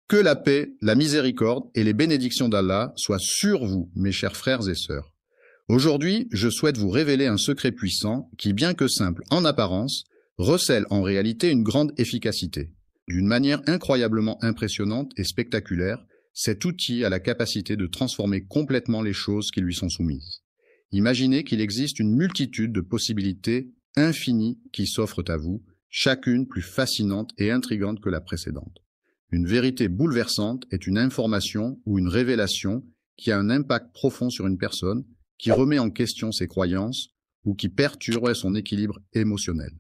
Que la paix, la miséricorde et les bénédictions d'Allah soient sur vous, mes chers frères et sœurs. Aujourd'hui, je souhaite vous révéler un secret puissant qui, bien que simple en apparence, recèle en réalité une grande efficacité. D'une manière incroyablement impressionnante et spectaculaire, cet outil a la capacité de transformer complètement les choses qui lui sont soumises. Imaginez qu'il existe une multitude de possibilités infinies qui s'offrent à vous, chacune plus fascinante et intrigante que la précédente. Une vérité bouleversante est une information ou une révélation qui a un impact profond sur une personne, qui remet en question ses croyances ou qui perturbe son équilibre émotionnel.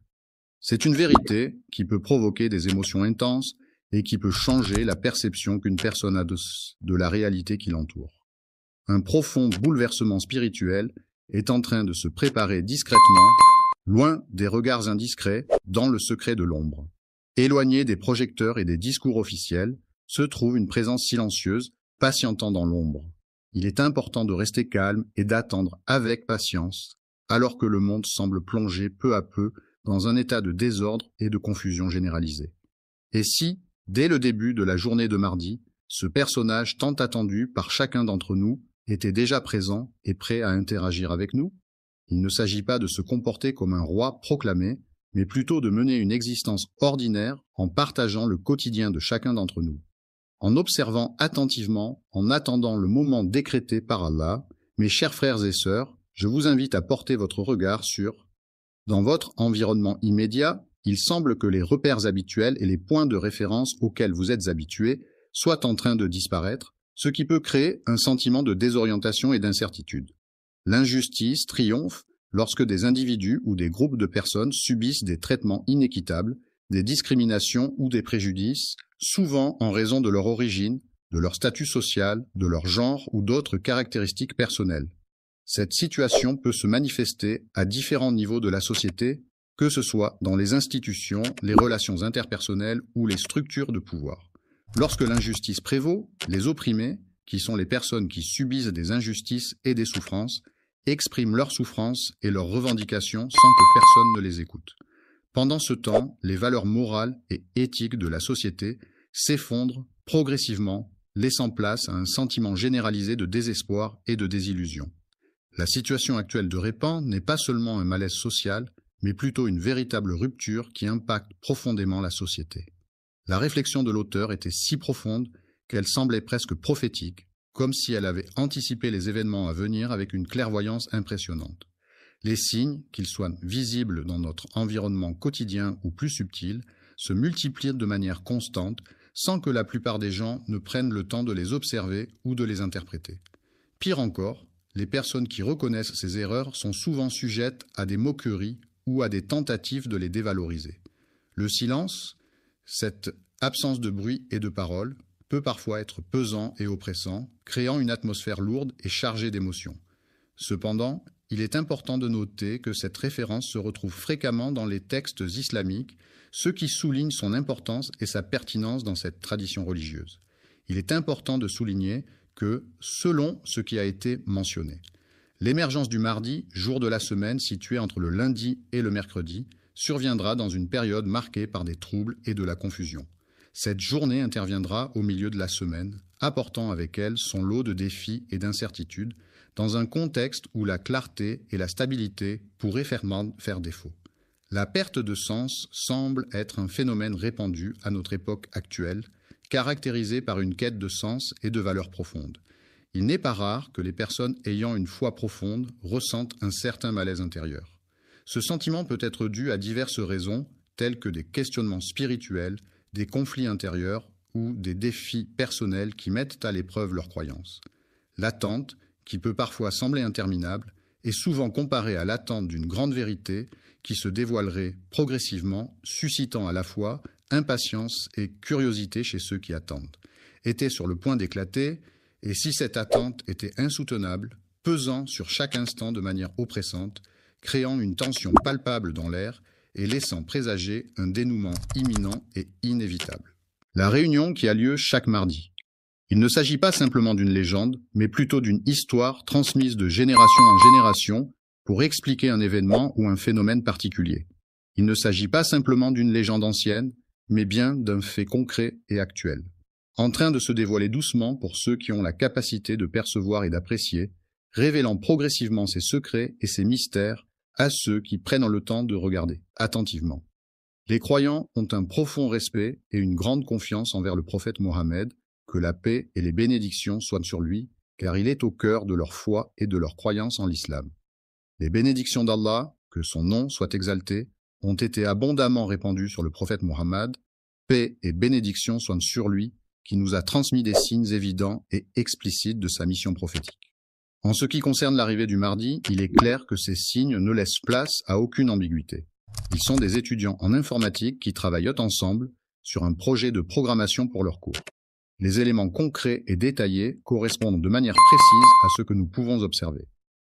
C'est une vérité qui peut provoquer des émotions intenses et qui peut changer la perception qu'une personne a de la réalité qui l'entoure. Un profond bouleversement spirituel est en train de se préparer discrètement, loin des regards indiscrets, dans le secret de l'ombre. Éloigné des projecteurs et des discours officiels, se trouve une présence silencieuse, patientant dans l'ombre. Il est important de rester calme et d'attendre avec patience, alors que le monde semble plonger peu à peu dans un état de désordre et de confusion généralisée. Et si, dès le début de la journée de mardi, ce personnage tant attendu par chacun d'entre nous était déjà présent et prêt à interagir avec nous? Il ne s'agit pas de se comporter comme un roi proclamé, mais plutôt de mener une existence ordinaire en partageant le quotidien de chacun d'entre nous. En observant attentivement, en attendant le moment décrété par Allah, mes chers frères et sœurs, je vous invite à porter votre regard sur, dans votre environnement immédiat, il semble que les repères habituels et les points de référence auxquels vous êtes habitués soient en train de disparaître, ce qui peut créer un sentiment de désorientation et d'incertitude. L'injustice triomphe lorsque des individus ou des groupes de personnes subissent des traitements inéquitables, des discriminations ou des préjudices, souvent en raison de leur origine, de leur statut social, de leur genre ou d'autres caractéristiques personnelles. Cette situation peut se manifester à différents niveaux de la société, que ce soit dans les institutions, les relations interpersonnelles ou les structures de pouvoir. Lorsque l'injustice prévaut, les opprimés, qui sont les personnes qui subissent des injustices et des souffrances, expriment leurs souffrances et leurs revendications sans que personne ne les écoute. Pendant ce temps, les valeurs morales et éthiques de la société s'effondrent progressivement, laissant place à un sentiment généralisé de désespoir et de désillusion. La situation actuelle de Répand n'est pas seulement un malaise social, mais plutôt une véritable rupture qui impacte profondément la société. La réflexion de l'auteur était si profonde qu'elle semblait presque prophétique, comme si elle avait anticipé les événements à venir avec une clairvoyance impressionnante. Les signes, qu'ils soient visibles dans notre environnement quotidien ou plus subtils, se multiplient de manière constante, sans que la plupart des gens ne prennent le temps de les observer ou de les interpréter. Pire encore, les personnes qui reconnaissent ces erreurs sont souvent sujettes à des moqueries ou à des tentatives de les dévaloriser. Le silence, cette absence de bruit et de parole, peut parfois être pesant et oppressant, créant une atmosphère lourde et chargée d'émotions. Cependant, il est important de noter que cette référence se retrouve fréquemment dans les textes islamiques, ce qui souligne son importance et sa pertinence dans cette tradition religieuse. Il est important de souligner que, selon ce qui a été mentionné, l'émergence du mardi, jour de la semaine situé entre le lundi et le mercredi, surviendra dans une période marquée par des troubles et de la confusion. Cette journée interviendra au milieu de la semaine, apportant avec elle son lot de défis et d'incertitudes, dans un contexte où la clarté et la stabilité pourraient faire défaut. La perte de sens semble être un phénomène répandu à notre époque actuelle, caractérisé par une quête de sens et de valeurs profondes. Il n'est pas rare que les personnes ayant une foi profonde ressentent un certain malaise intérieur. Ce sentiment peut être dû à diverses raisons, telles que des questionnements spirituels, des conflits intérieurs ou des défis personnels qui mettent à l'épreuve leurs croyances. L'attente, qui peut parfois sembler interminable, est souvent comparée à l'attente d'une grande vérité qui se dévoilerait progressivement, suscitant à la fois impatience et curiosité chez ceux qui attendent. Était sur le point d'éclater, et si cette attente était insoutenable, pesant sur chaque instant de manière oppressante, créant une tension palpable dans l'air et laissant présager un dénouement imminent et inévitable. La réunion qui a lieu chaque mardi. Il ne s'agit pas simplement d'une légende, mais plutôt d'une histoire transmise de génération en génération pour expliquer un événement ou un phénomène particulier. Il ne s'agit pas simplement d'une légende ancienne, mais bien d'un fait concret et actuel. en train de se dévoiler doucement pour ceux qui ont la capacité de percevoir et d'apprécier, révélant progressivement ses secrets et ses mystères à ceux qui prennent le temps de regarder attentivement. Les croyants ont un profond respect et une grande confiance envers le prophète Mohammed, que la paix et les bénédictions soient sur lui, car il est au cœur de leur foi et de leur croyance en l'islam. Les bénédictions d'Allah, que son nom soit exalté, ont été abondamment répandues sur le prophète Mohammed, paix et bénédictions soient sur lui, qui nous a transmis des signes évidents et explicites de sa mission prophétique. En ce qui concerne l'arrivée du Mahdi, il est clair que ces signes ne laissent place à aucune ambiguïté. Ils sont des étudiants en informatique qui travaillent ensemble sur un projet de programmation pour leur cours. Les éléments concrets et détaillés correspondent de manière précise à ce que nous pouvons observer.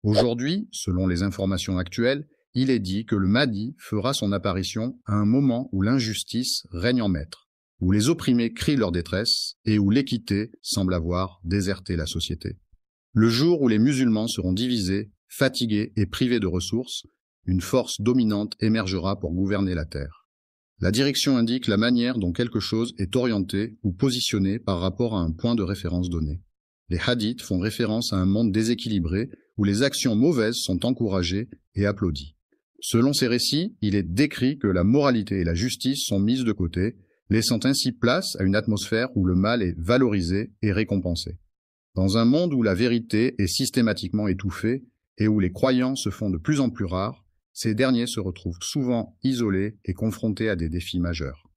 Aujourd'hui, selon les informations actuelles, il est dit que le Mahdi fera son apparition à un moment où l'injustice règne en maître, où les opprimés crient leur détresse et où l'équité semble avoir déserté la société. Le jour où les musulmans seront divisés, fatigués et privés de ressources, une force dominante émergera pour gouverner la terre. La direction indique la manière dont quelque chose est orienté ou positionné par rapport à un point de référence donné. Les hadiths font référence à un monde déséquilibré où les actions mauvaises sont encouragées et applaudies. Selon ces récits, il est décrit que la moralité et la justice sont mises de côté, laissant ainsi place à une atmosphère où le mal est valorisé et récompensé. Dans un monde où la vérité est systématiquement étouffée et où les croyants se font de plus en plus rares, ces derniers se retrouvent souvent isolés et confrontés à des défis majeurs.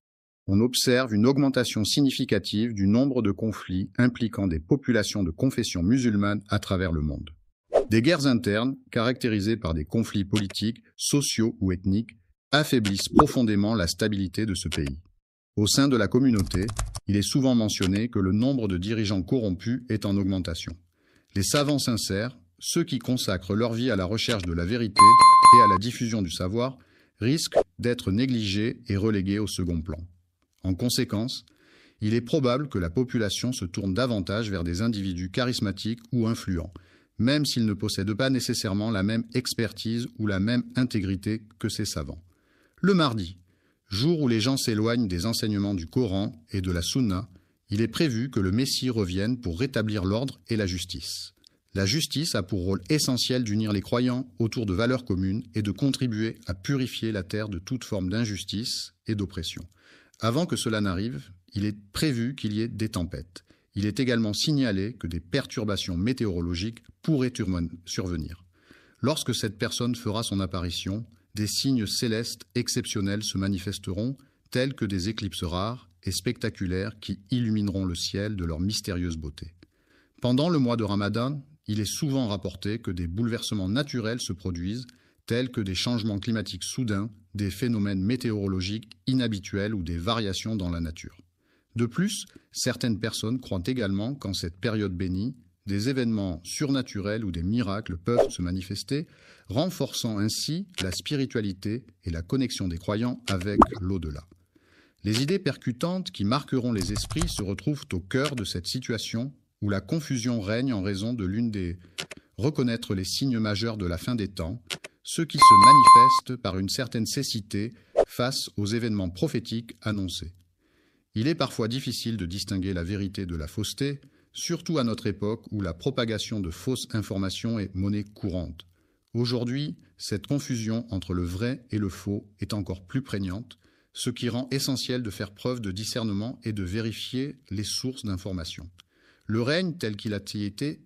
On observe une augmentation significative du nombre de conflits impliquant des populations de confession musulmane à travers le monde. Des guerres internes, caractérisées par des conflits politiques, sociaux ou ethniques, affaiblissent profondément la stabilité de ce pays. Au sein de la communauté, il est souvent mentionné que le nombre de dirigeants corrompus est en augmentation. Les savants sincères, ceux qui consacrent leur vie à la recherche de la vérité et à la diffusion du savoir, risquent d'être négligés et relégués au second plan. En conséquence, il est probable que la population se tourne davantage vers des individus charismatiques ou influents, même s'ils ne possèdent pas nécessairement la même expertise ou la même intégrité que ces savants. Le mardi, jour où les gens s'éloignent des enseignements du Coran et de la Sunna, il est prévu que le Messie revienne pour rétablir l'ordre et la justice. La justice a pour rôle essentiel d'unir les croyants autour de valeurs communes et de contribuer à purifier la terre de toute forme d'injustice et d'oppression. Avant que cela n'arrive, il est prévu qu'il y ait des tempêtes. Il est également signalé que des perturbations météorologiques pourraient survenir. Lorsque cette personne fera son apparition, des signes célestes exceptionnels se manifesteront, tels que des éclipses rares et spectaculaires qui illumineront le ciel de leur mystérieuse beauté. Pendant le mois de Ramadan, il est souvent rapporté que des bouleversements naturels se produisent, tels que des changements climatiques soudains, des phénomènes météorologiques inhabituels ou des variations dans la nature. De plus, certaines personnes croient également qu'en cette période bénie, des événements surnaturels ou des miracles peuvent se manifester, renforçant ainsi la spiritualité et la connexion des croyants avec l'au-delà. Les idées percutantes qui marqueront les esprits se retrouvent au cœur de cette situation où la confusion règne en raison de l'une des reconnaître les signes majeurs de la fin des temps, ceux qui se manifestent par une certaine cécité face aux événements prophétiques annoncés. Il est parfois difficile de distinguer la vérité de la fausseté, surtout à notre époque où la propagation de fausses informations est monnaie courante. Aujourd'hui, cette confusion entre le vrai et le faux est encore plus prégnante, ce qui rend essentiel de faire preuve de discernement et de vérifier les sources d'informations. Le règne tel qu'il a été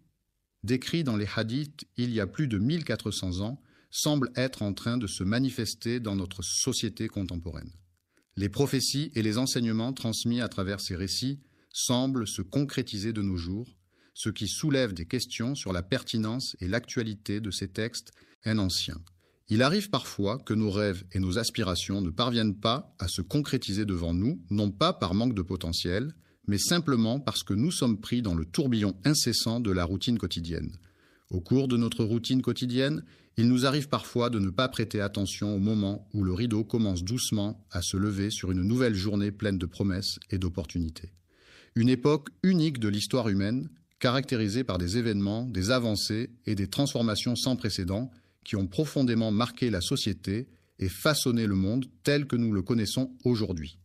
décrit dans les hadiths il y a plus de 1400 ans semble être en train de se manifester dans notre société contemporaine. Les prophéties et les enseignements transmis à travers ces récits semblent se concrétiser de nos jours, ce qui soulève des questions sur la pertinence et l'actualité de ces textes anciens. Il arrive parfois que nos rêves et nos aspirations ne parviennent pas à se concrétiser devant nous, non pas par manque de potentiel, mais simplement parce que nous sommes pris dans le tourbillon incessant de la routine quotidienne. Au cours de notre routine quotidienne, il nous arrive parfois de ne pas prêter attention au moment où le rideau commence doucement à se lever sur une nouvelle journée pleine de promesses et d'opportunités. Une époque unique de l'histoire humaine, caractérisée par des événements, des avancées et des transformations sans précédent qui ont profondément marqué la société et façonné le monde tel que nous le connaissons aujourd'hui.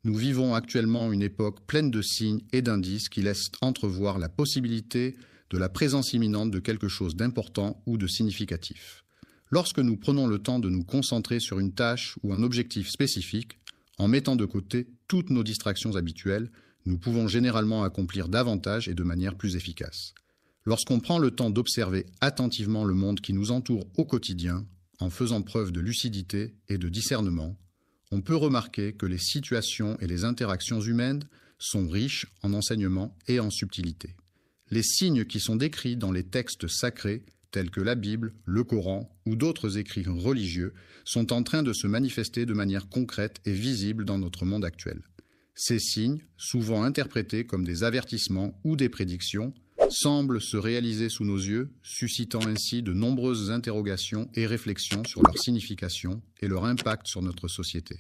Nous vivons actuellement une époque pleine de signes et d'indices qui laissent entrevoir la possibilité de la présence imminente de quelque chose d'important ou de significatif. Lorsque nous prenons le temps de nous concentrer sur une tâche ou un objectif spécifique, en mettant de côté toutes nos distractions habituelles, nous pouvons généralement accomplir davantage et de manière plus efficace. Lorsqu'on prend le temps d'observer attentivement le monde qui nous entoure au quotidien, en faisant preuve de lucidité et de discernement, on peut remarquer que les situations et les interactions humaines sont riches en enseignements et en subtilité. Les signes qui sont décrits dans les textes sacrés, tels que la Bible, le Coran ou d'autres écrits religieux, sont en train de se manifester de manière concrète et visible dans notre monde actuel. Ces signes, souvent interprétés comme des avertissements ou des prédictions, semblent se réaliser sous nos yeux, suscitant ainsi de nombreuses interrogations et réflexions sur leur signification et leur impact sur notre société.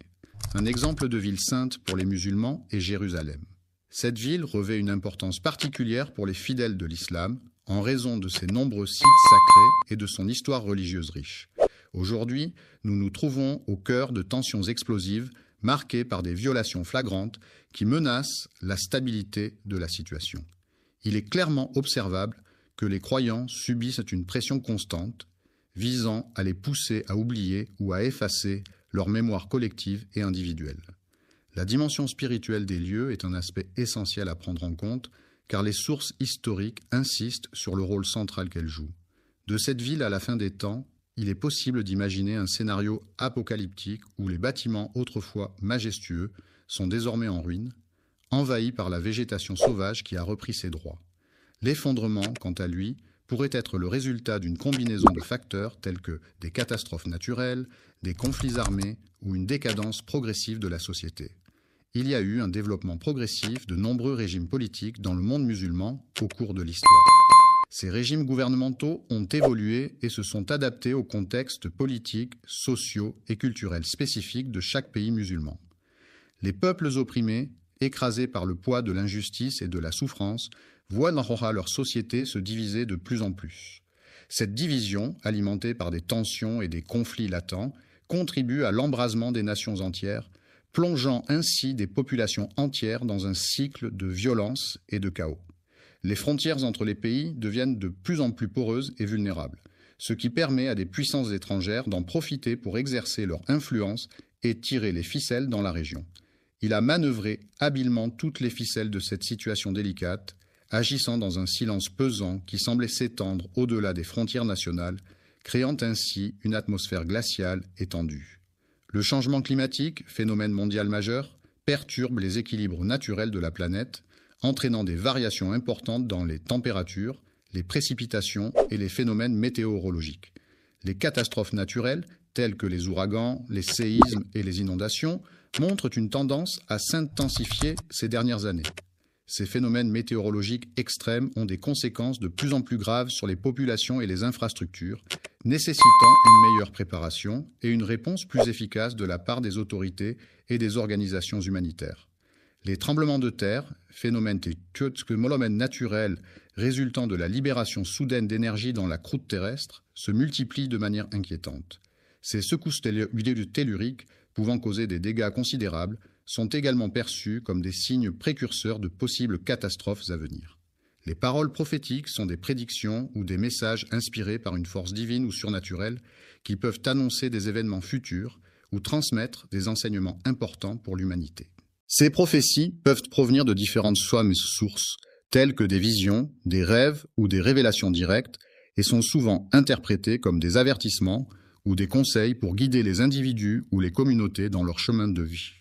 Un exemple de ville sainte pour les musulmans est Jérusalem. Cette ville revêt une importance particulière pour les fidèles de l'islam, en raison de ses nombreux sites sacrés et de son histoire religieuse riche. Aujourd'hui, nous nous trouvons au cœur de tensions explosives marquées par des violations flagrantes qui menacent la stabilité de la situation. Il est clairement observable que les croyants subissent une pression constante visant à les pousser à oublier ou à effacer leur mémoire collective et individuelle. La dimension spirituelle des lieux est un aspect essentiel à prendre en compte car les sources historiques insistent sur le rôle central qu'elles jouent. De cette ville à la fin des temps, il est possible d'imaginer un scénario apocalyptique où les bâtiments autrefois majestueux sont désormais en ruine, envahis par la végétation sauvage qui a repris ses droits. L'effondrement, quant à lui, pourrait être le résultat d'une combinaison de facteurs tels que des catastrophes naturelles, des conflits armés ou une décadence progressive de la société. Il y a eu un développement progressif de nombreux régimes politiques dans le monde musulman au cours de l'histoire. Ces régimes gouvernementaux ont évolué et se sont adaptés aux contextes politiques, sociaux et culturels spécifiques de chaque pays musulman. Les peuples opprimés, écrasés par le poids de l'injustice et de la souffrance, voient leur société se diviser de plus en plus. Cette division, alimentée par des tensions et des conflits latents, contribue à l'embrasement des nations entières, plongeant ainsi des populations entières dans un cycle de violence et de chaos. Les frontières entre les pays deviennent de plus en plus poreuses et vulnérables, ce qui permet à des puissances étrangères d'en profiter pour exercer leur influence et tirer les ficelles dans la région. Il a manœuvré habilement toutes les ficelles de cette situation délicate, agissant dans un silence pesant qui semblait s'étendre au-delà des frontières nationales, créant ainsi une atmosphère glaciale et tendue. Le changement climatique, phénomène mondial majeur, perturbe les équilibres naturels de la planète, entraînant des variations importantes dans les températures, les précipitations et les phénomènes météorologiques. Les catastrophes naturelles, telles que les ouragans, les séismes et les inondations, montrent une tendance à s'intensifier ces dernières années. Ces phénomènes météorologiques extrêmes ont des conséquences de plus en plus graves sur les populations et les infrastructures, nécessitant une meilleure préparation et une réponse plus efficace de la part des autorités et des organisations humanitaires. Les tremblements de terre, phénomènes naturels résultant de la libération soudaine d'énergie dans la croûte terrestre, se multiplient de manière inquiétante. Ces secousses telluriques, pouvant causer des dégâts considérables, sont également perçus comme des signes précurseurs de possibles catastrophes à venir. Les paroles prophétiques sont des prédictions ou des messages inspirés par une force divine ou surnaturelle qui peuvent annoncer des événements futurs ou transmettre des enseignements importants pour l'humanité. Ces prophéties peuvent provenir de différentes sources, telles que des visions, des rêves ou des révélations directes, et sont souvent interprétées comme des avertissements ou des conseils pour guider les individus ou les communautés dans leur chemin de vie.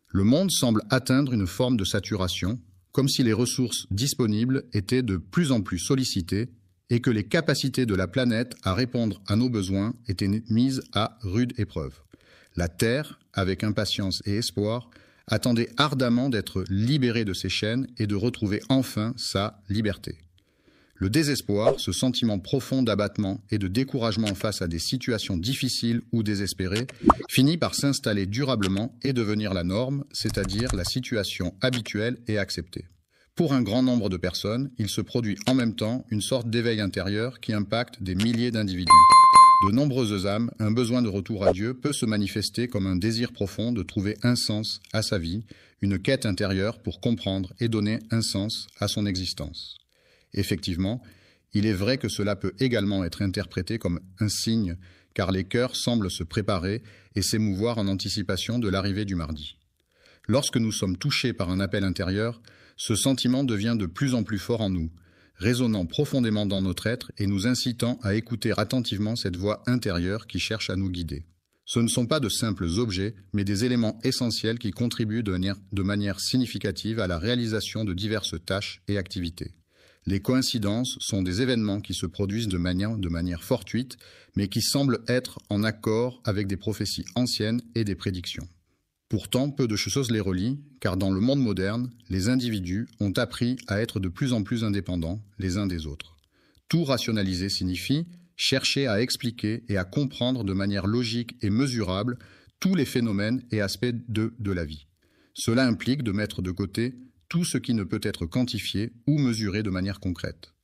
Le monde semble atteindre une forme de saturation, comme si les ressources disponibles étaient de plus en plus sollicitées et que les capacités de la planète à répondre à nos besoins étaient mises à rude épreuve. La Terre, avec impatience et espoir, attendait ardemment d'être libérée de ses chaînes et de retrouver enfin sa liberté. Le désespoir, ce sentiment profond d'abattement et de découragement face à des situations difficiles ou désespérées, finit par s'installer durablement et devenir la norme, c'est-à-dire la situation habituelle et acceptée. Pour un grand nombre de personnes, il se produit en même temps une sorte d'éveil intérieur qui impacte des milliers d'individus. de nombreuses âmes, un besoin de retour à Dieu peut se manifester comme un désir profond de trouver un sens à sa vie, une quête intérieure pour comprendre et donner un sens à son existence. Effectivement, il est vrai que cela peut également être interprété comme un signe, car les cœurs semblent se préparer et s'émouvoir en anticipation de l'arrivée du mardi. Lorsque nous sommes touchés par un appel intérieur, ce sentiment devient de plus en plus fort en nous, résonnant profondément dans notre être et nous incitant à écouter attentivement cette voix intérieure qui cherche à nous guider. Ce ne sont pas de simples objets, mais des éléments essentiels qui contribuent de manière significative à la réalisation de diverses tâches et activités. Les coïncidences sont des événements qui se produisent de manière fortuite, mais qui semblent être en accord avec des prophéties anciennes et des prédictions. Pourtant, peu de choses les relient, car dans le monde moderne, les individus ont appris à être de plus en plus indépendants les uns des autres. Tout rationaliser signifie chercher à expliquer et à comprendre de manière logique et mesurable tous les phénomènes et aspects de la vie. Cela implique de mettre de côté tout ce qui ne peut être quantifié ou mesuré de manière concrète.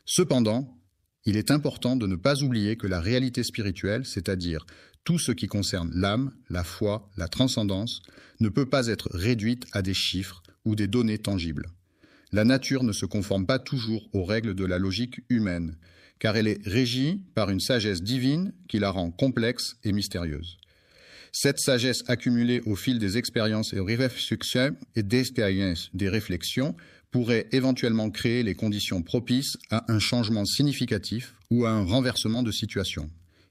Cependant, il est important de ne pas oublier que la réalité spirituelle, c'est-à-dire tout ce qui concerne l'âme, la foi, la transcendance, ne peut pas être réduite à des chiffres ou des données tangibles. La nature ne se conforme pas toujours aux règles de la logique humaine, car elle est régie par une sagesse divine qui la rend complexe et mystérieuse. Cette sagesse accumulée au fil des expériences et des réflexions pourrait éventuellement créer les conditions propices à un changement significatif ou à un renversement de situation.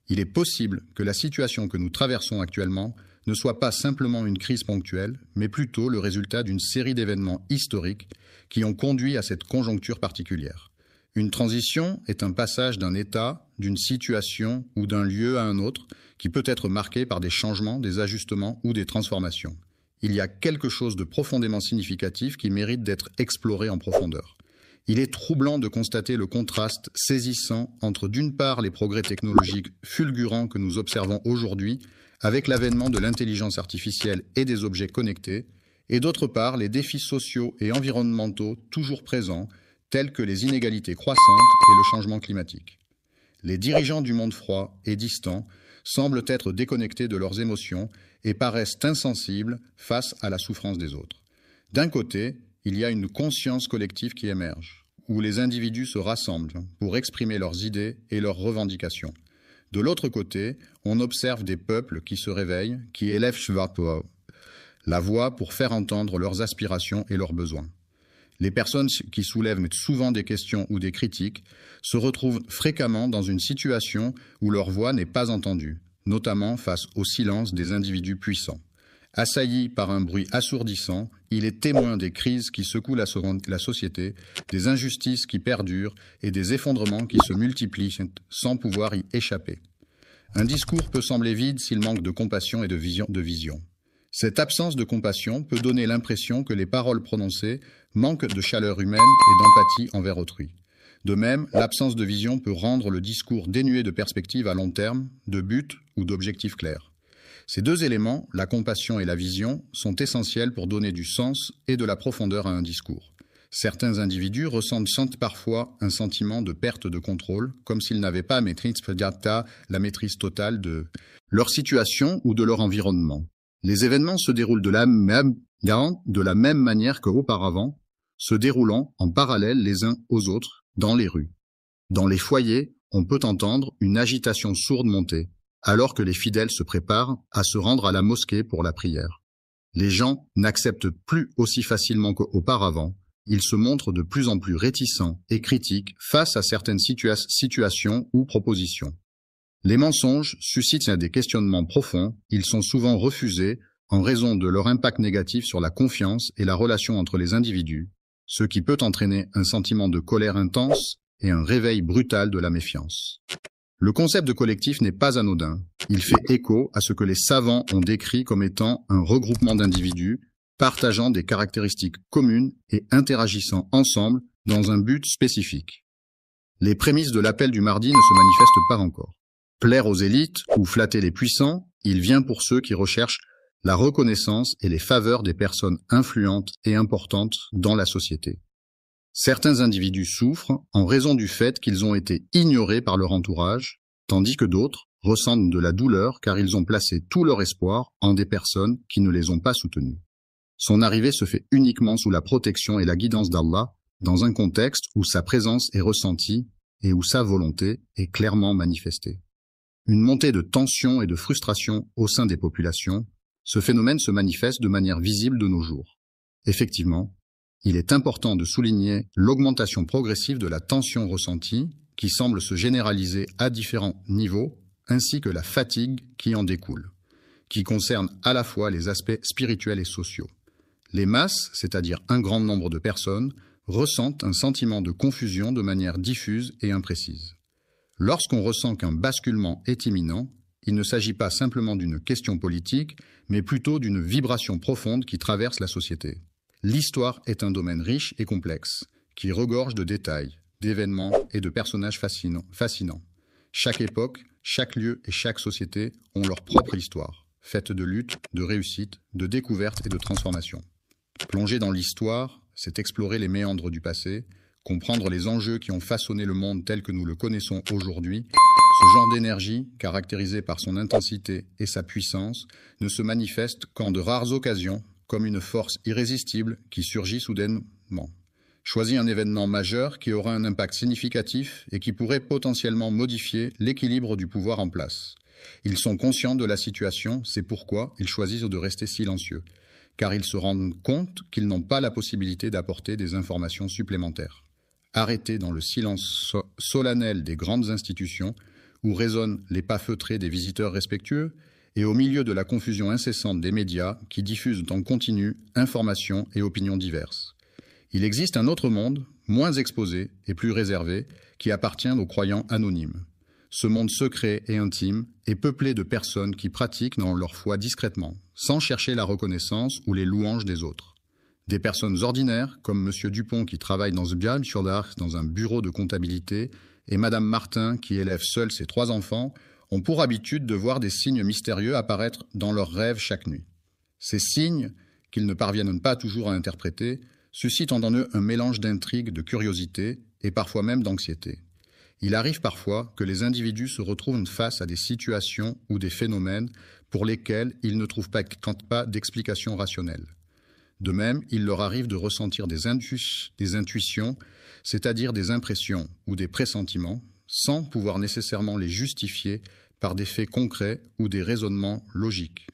Il est possible que la situation que nous traversons actuellement ne soit pas simplement une crise ponctuelle, mais plutôt le résultat d'une série d'événements historiques qui ont conduit à cette conjoncture particulière. Une transition est un passage d'un état, d'une situation ou d'un lieu à un autre qui peut être marqué par des changements, des ajustements ou des transformations. Il y a quelque chose de profondément significatif qui mérite d'être exploré en profondeur. Il est troublant de constater le contraste saisissant entre d'une part les progrès technologiques fulgurants que nous observons aujourd'hui avec l'avènement de l'intelligence artificielle et des objets connectés, et d'autre part les défis sociaux et environnementaux toujours présents, tels que les inégalités croissantes et le changement climatique. Les dirigeants du monde froid et distant semblent être déconnectés de leurs émotions et paraissent insensibles face à la souffrance des autres. D'un côté, il y a une conscience collective qui émerge, où les individus se rassemblent pour exprimer leurs idées et leurs revendications. De l'autre côté, on observe des peuples qui se réveillent, qui élèvent la voix pour faire entendre leurs aspirations et leurs besoins. Les personnes qui soulèvent souvent des questions ou des critiques se retrouvent fréquemment dans une situation où leur voix n'est pas entendue, notamment face au silence des individus puissants. Assailli par un bruit assourdissant, il est témoin des crises qui secouent la société, des injustices qui perdurent et des effondrements qui se multiplient sans pouvoir y échapper. Un discours peut sembler vide s'il manque de compassion et de vision. Cette absence de compassion peut donner l'impression que les paroles prononcées manquent de chaleur humaine et d'empathie envers autrui. De même, l'absence de vision peut rendre le discours dénué de perspectives à long terme, de buts ou d'objectifs clairs. Ces deux éléments, la compassion et la vision, sont essentiels pour donner du sens et de la profondeur à un discours. Certains individus ressentent parfois un sentiment de perte de contrôle, comme s'ils n'avaient pas la maîtrise totale de leur situation ou de leur environnement. Les événements se déroulent de la même manière qu'auparavant, se déroulant en parallèle les uns aux autres dans les rues. Dans les foyers, on peut entendre une agitation sourde monter, alors que les fidèles se préparent à se rendre à la mosquée pour la prière. Les gens n'acceptent plus aussi facilement qu'auparavant, ils se montrent de plus en plus réticents et critiques face à certaines situations ou propositions. Les mensonges suscitent des questionnements profonds, ils sont souvent refusés en raison de leur impact négatif sur la confiance et la relation entre les individus, ce qui peut entraîner un sentiment de colère intense et un réveil brutal de la méfiance. Le concept de collectif n'est pas anodin, il fait écho à ce que les savants ont décrit comme étant un regroupement d'individus partageant des caractéristiques communes et interagissant ensemble dans un but spécifique. Les prémices de l'appel du mardi ne se manifestent pas encore. Plaire aux élites ou flatter les puissants, il vient pour ceux qui recherchent la reconnaissance et les faveurs des personnes influentes et importantes dans la société. Certains individus souffrent en raison du fait qu'ils ont été ignorés par leur entourage, tandis que d'autres, ressentent de la douleur car ils ont placé tout leur espoir en des personnes qui ne les ont pas soutenus. Son arrivée se fait uniquement sous la protection et la guidance d'Allah, dans un contexte où sa présence est ressentie et où sa volonté est clairement manifestée. Une montée de tension et de frustration au sein des populations, ce phénomène se manifeste de manière visible de nos jours. Effectivement, il est important de souligner l'augmentation progressive de la tension ressentie, qui semble se généraliser à différents niveaux, ainsi que la fatigue qui en découle, qui concerne à la fois les aspects spirituels et sociaux. Les masses, c'est-à-dire un grand nombre de personnes, ressentent un sentiment de confusion de manière diffuse et imprécise. Lorsqu'on ressent qu'un basculement est imminent, il ne s'agit pas simplement d'une question politique, mais plutôt d'une vibration profonde qui traverse la société. L'histoire est un domaine riche et complexe, qui regorge de détails, d'événements et de personnages fascinants. Chaque époque, chaque lieu et chaque société ont leur propre histoire, faite de luttes, de réussites, de découvertes et de transformations. Plonger dans l'histoire, c'est explorer les méandres du passé, comprendre les enjeux qui ont façonné le monde tel que nous le connaissons aujourd'hui. Ce genre d'énergie, caractérisée par son intensité et sa puissance, ne se manifeste qu'en de rares occasions, comme une force irrésistible qui surgit soudainement. Choisis un événement majeur qui aura un impact significatif et qui pourrait potentiellement modifier l'équilibre du pouvoir en place. Ils sont conscients de la situation, c'est pourquoi ils choisissent de rester silencieux, car ils se rendent compte qu'ils n'ont pas la possibilité d'apporter des informations supplémentaires. Arrêtés dans le silence solennel des grandes institutions, où résonnent les pas feutrés des visiteurs respectueux, et au milieu de la confusion incessante des médias qui diffusent en continu informations et opinions diverses. Il existe un autre monde, moins exposé et plus réservé, qui appartient aux croyants anonymes. Ce monde secret et intime est peuplé de personnes qui pratiquent dans leur foi discrètement, sans chercher la reconnaissance ou les louanges des autres. Des personnes ordinaires, comme M. Dupont qui travaille dans Zbial-sur-Darch dans un bureau de comptabilité, et Mme Martin qui élève seule ses 3 enfants, ont pour habitude de voir des signes mystérieux apparaître dans leurs rêves chaque nuit. Ces signes, qu'ils ne parviennent pas toujours à interpréter, suscitent en eux un mélange d'intrigue, de curiosité et parfois même d'anxiété. Il arrive parfois que les individus se retrouvent face à des situations ou des phénomènes pour lesquels ils ne trouvent pas d'explication rationnelle. De même, il leur arrive de ressentir des intuitions, c'est-à-dire des impressions ou des pressentiments, sans pouvoir nécessairement les justifier par des faits concrets ou des raisonnements logiques.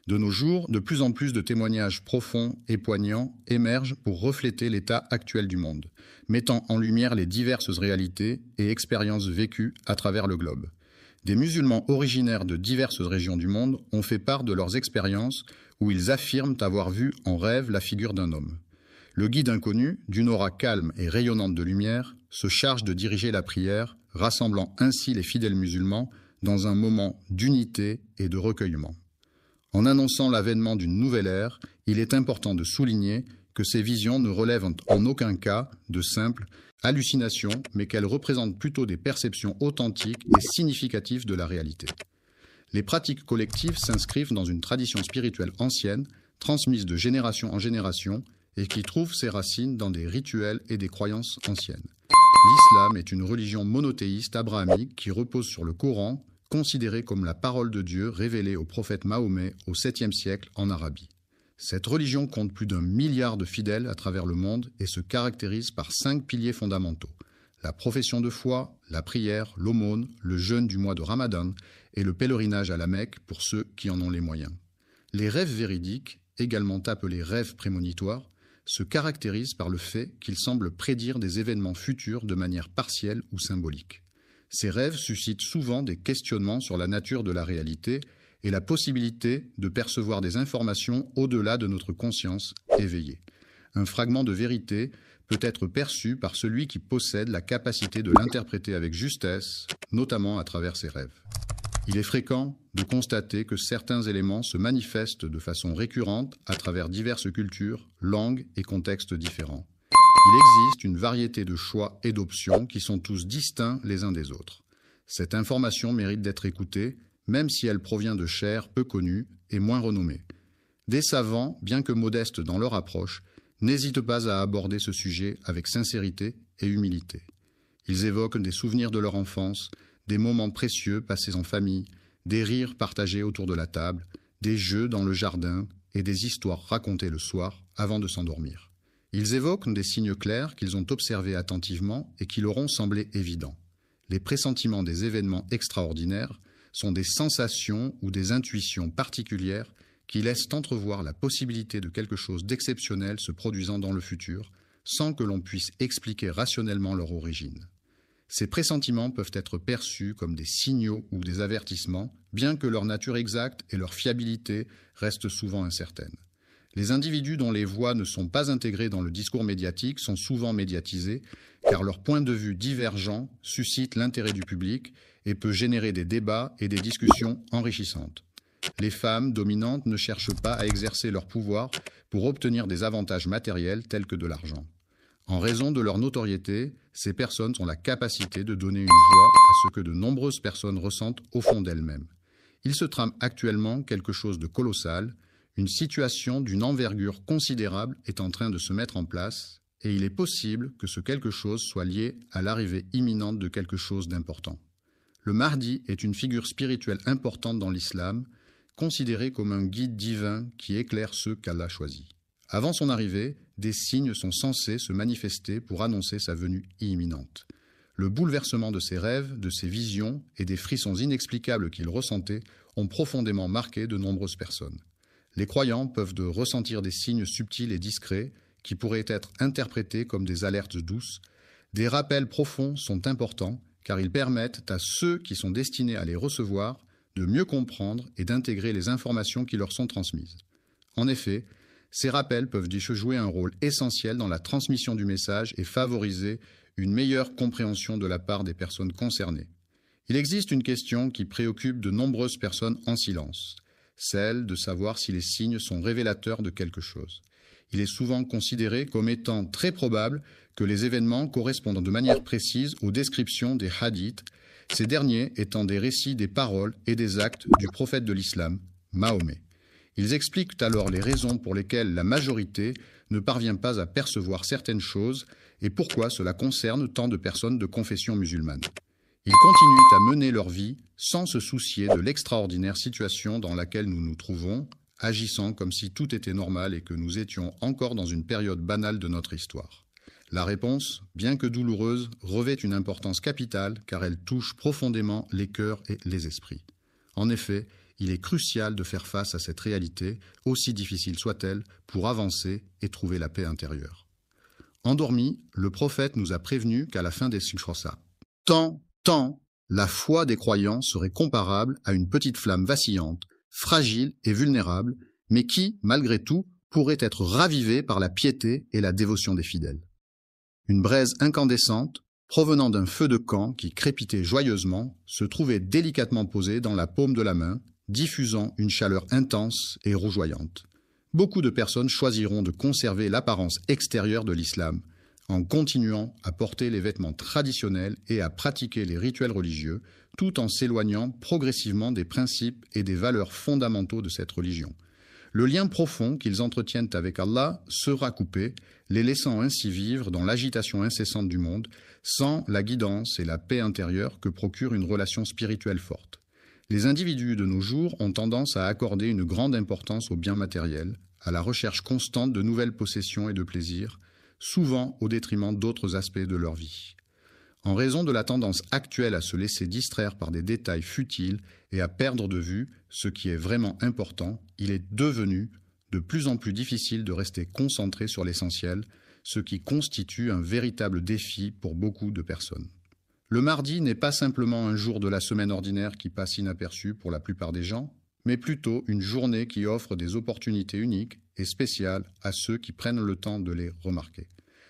De nos jours, de plus en plus de témoignages profonds et poignants émergent pour refléter l'état actuel du monde, mettant en lumière les diverses réalités et expériences vécues à travers le globe. Des musulmans originaires de diverses régions du monde ont fait part de leurs expériences où ils affirment avoir vu en rêve la figure d'un homme. Le guide inconnu, d'une aura calme et rayonnante de lumière, se charge de diriger la prière, rassemblant ainsi les fidèles musulmans dans un moment d'unité et de recueillement. En annonçant l'avènement d'une nouvelle ère, il est important de souligner que ces visions ne relèvent en aucun cas de simples hallucinations, mais qu'elles représentent plutôt des perceptions authentiques et significatives de la réalité. Les pratiques collectives s'inscrivent dans une tradition spirituelle ancienne, transmise de génération en génération, et qui trouve ses racines dans des rituels et des croyances anciennes. L'islam est une religion monothéiste abrahamique qui repose sur le Coran, considéré comme la parole de Dieu révélée au prophète Mahomet au 7e siècle en Arabie. Cette religion compte plus d'1 milliard de fidèles à travers le monde et se caractérise par 5 piliers fondamentaux: la profession de foi, la prière, l'aumône, le jeûne du mois de Ramadan et le pèlerinage à la Mecque pour ceux qui en ont les moyens. Les rêves véridiques, également appelés rêves prémonitoires, se caractérisent par le fait qu'ils semblent prédire des événements futurs de manière partielle ou symbolique. Ces rêves suscitent souvent des questionnements sur la nature de la réalité et la possibilité de percevoir des informations au-delà de notre conscience éveillée. Un fragment de vérité peut être perçu par celui qui possède la capacité de l'interpréter avec justesse, notamment à travers ses rêves. Il est fréquent de constater que certains éléments se manifestent de façon récurrente à travers diverses cultures, langues et contextes différents. Il existe une variété de choix et d'options qui sont tous distincts les uns des autres. Cette information mérite d'être écoutée, même si elle provient de chaires peu connues et moins renommées. Des savants, bien que modestes dans leur approche, n'hésitent pas à aborder ce sujet avec sincérité et humilité. Ils évoquent des souvenirs de leur enfance, des moments précieux passés en famille, des rires partagés autour de la table, des jeux dans le jardin et des histoires racontées le soir avant de s'endormir. Ils évoquent des signes clairs qu'ils ont observés attentivement et qui leur ont semblé évidents. Les pressentiments des événements extraordinaires sont des sensations ou des intuitions particulières qui laissent entrevoir la possibilité de quelque chose d'exceptionnel se produisant dans le futur, sans que l'on puisse expliquer rationnellement leur origine. Ces pressentiments peuvent être perçus comme des signaux ou des avertissements, bien que leur nature exacte et leur fiabilité restent souvent incertaines. Les individus dont les voix ne sont pas intégrées dans le discours médiatique sont souvent médiatisés, car leur point de vue divergent suscite l'intérêt du public et peut générer des débats et des discussions enrichissantes. Les femmes dominantes ne cherchent pas à exercer leur pouvoir pour obtenir des avantages matériels tels que de l'argent. En raison de leur notoriété, ces personnes ont la capacité de donner une voix à ce que de nombreuses personnes ressentent au fond d'elles-mêmes. Il se trame actuellement quelque chose de colossal, une situation d'une envergure considérable est en train de se mettre en place, et il est possible que ce quelque chose soit lié à l'arrivée imminente de quelque chose d'important. Le Mahdi est une figure spirituelle importante dans l'islam, considéré comme un guide divin qui éclaire ceux qu'Allah choisit. Avant son arrivée, des signes sont censés se manifester pour annoncer sa venue imminente. Le bouleversement de ses rêves, de ses visions et des frissons inexplicables qu'il ressentait ont profondément marqué de nombreuses personnes. Les croyants peuvent ressentir des signes subtils et discrets qui pourraient être interprétés comme des alertes douces. Des rappels profonds sont importants car ils permettent à ceux qui sont destinés à les recevoir de mieux comprendre et d'intégrer les informations qui leur sont transmises. En effet, ces rappels peuvent jouer un rôle essentiel dans la transmission du message et favoriser une meilleure compréhension de la part des personnes concernées. Il existe une question qui préoccupe de nombreuses personnes en silence, celle de savoir si les signes sont révélateurs de quelque chose. Il est souvent considéré comme étant très probable que les événements correspondent de manière précise aux descriptions des hadiths, ces derniers étant des récits des paroles et des actes du prophète de l'islam, Mahomet. Ils expliquent alors les raisons pour lesquelles la majorité ne parvient pas à percevoir certaines choses et pourquoi cela concerne tant de personnes de confession musulmane. Ils continuent à mener leur vie sans se soucier de l'extraordinaire situation dans laquelle nous nous trouvons, agissant comme si tout était normal et que nous étions encore dans une période banale de notre histoire. La réponse, bien que douloureuse, revêt une importance capitale car elle touche profondément les cœurs et les esprits. En effet, il est crucial de faire face à cette réalité, aussi difficile soit-elle, pour avancer et trouver la paix intérieure. Endormi, le prophète nous a prévenu qu'à la fin des Sukhrosa, tant, la foi des croyants serait comparable à une petite flamme vacillante, fragile et vulnérable, mais qui, malgré tout, pourrait être ravivée par la piété et la dévotion des fidèles. Une braise incandescente, provenant d'un feu de camp qui crépitait joyeusement, se trouvait délicatement posée dans la paume de la main, diffusant une chaleur intense et rougeoyante. Beaucoup de personnes choisiront de conserver l'apparence extérieure de l'islam, en continuant à porter les vêtements traditionnels et à pratiquer les rituels religieux, tout en s'éloignant progressivement des principes et des valeurs fondamentaux de cette religion. Le lien profond qu'ils entretiennent avec Allah sera coupé, les laissant ainsi vivre dans l'agitation incessante du monde, sans la guidance et la paix intérieure que procure une relation spirituelle forte. Les individus de nos jours ont tendance à accorder une grande importance aux biens matériels, à la recherche constante de nouvelles possessions et de plaisirs, souvent au détriment d'autres aspects de leur vie. En raison de la tendance actuelle à se laisser distraire par des détails futiles et à perdre de vue ce qui est vraiment important, il est devenu de plus en plus difficile de rester concentré sur l'essentiel, ce qui constitue un véritable défi pour beaucoup de personnes. Le mardi n'est pas simplement un jour de la semaine ordinaire qui passe inaperçu pour la plupart des gens, mais plutôt une journée qui offre des opportunités uniques et spéciales à ceux qui prennent le temps de les remarquer.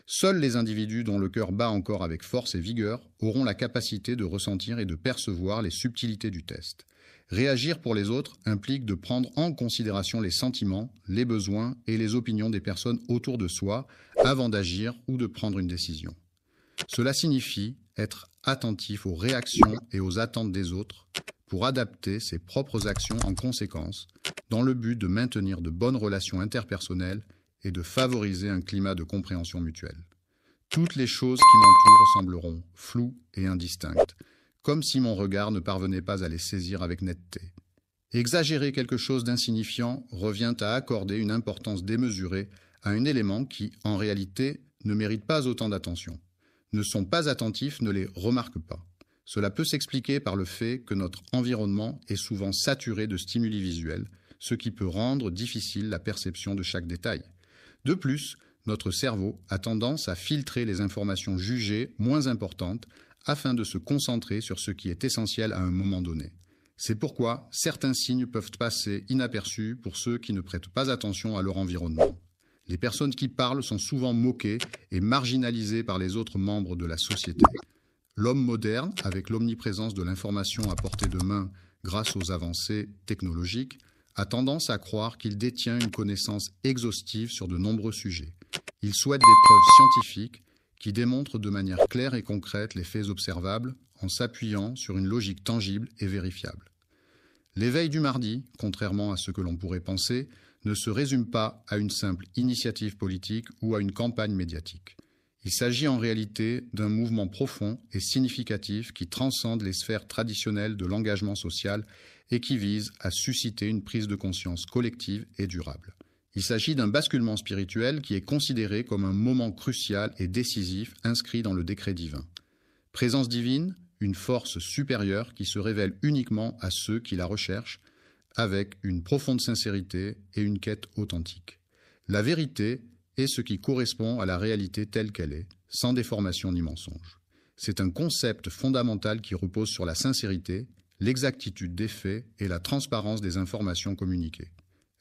Seuls les individus dont le cœur bat encore avec force et vigueur auront la capacité de ressentir et de percevoir les subtilités du test. Réagir pour les autres implique de prendre en considération les sentiments, les besoins et les opinions des personnes autour de soi avant d'agir ou de prendre une décision. Cela signifie être attentif aux réactions et aux attentes des autres pour adapter ses propres actions en conséquence, dans le but de maintenir de bonnes relations interpersonnelles et de favoriser un climat de compréhension mutuelle. Toutes les choses qui m'entourent sembleront floues et indistinctes, comme si mon regard ne parvenait pas à les saisir avec netteté. Exagérer quelque chose d'insignifiant revient à accorder une importance démesurée à un élément qui, en réalité, ne mérite pas autant d'attention. Ne sont pas attentifs, ne les remarquent pas. Cela peut s'expliquer par le fait que notre environnement est souvent saturé de stimuli visuels, ce qui peut rendre difficile la perception de chaque détail. De plus, notre cerveau a tendance à filtrer les informations jugées moins importantes afin de se concentrer sur ce qui est essentiel à un moment donné. C'est pourquoi certains signes peuvent passer inaperçus pour ceux qui ne prêtent pas attention à leur environnement. Les personnes qui parlent sont souvent moquées et marginalisées par les autres membres de la société. L'homme moderne, avec l'omniprésence de l'information à portée de main grâce aux avancées technologiques, a tendance à croire qu'il détient une connaissance exhaustive sur de nombreux sujets. Il souhaite des preuves scientifiques qui démontrent de manière claire et concrète les faits observables en s'appuyant sur une logique tangible et vérifiable. L'éveil du mardi, contrairement à ce que l'on pourrait penser, ne se résume pas à une simple initiative politique ou à une campagne médiatique. Il s'agit en réalité d'un mouvement profond et significatif qui transcende les sphères traditionnelles de l'engagement social et qui vise à susciter une prise de conscience collective et durable. Il s'agit d'un basculement spirituel qui est considéré comme un moment crucial et décisif inscrit dans le décret divin. Présence divine, une force supérieure qui se révèle uniquement à ceux qui la recherchent, avec une profonde sincérité et une quête authentique. La vérité est ce qui correspond à la réalité telle qu'elle est, sans déformation ni mensonge. C'est un concept fondamental qui repose sur la sincérité, l'exactitude des faits et la transparence des informations communiquées.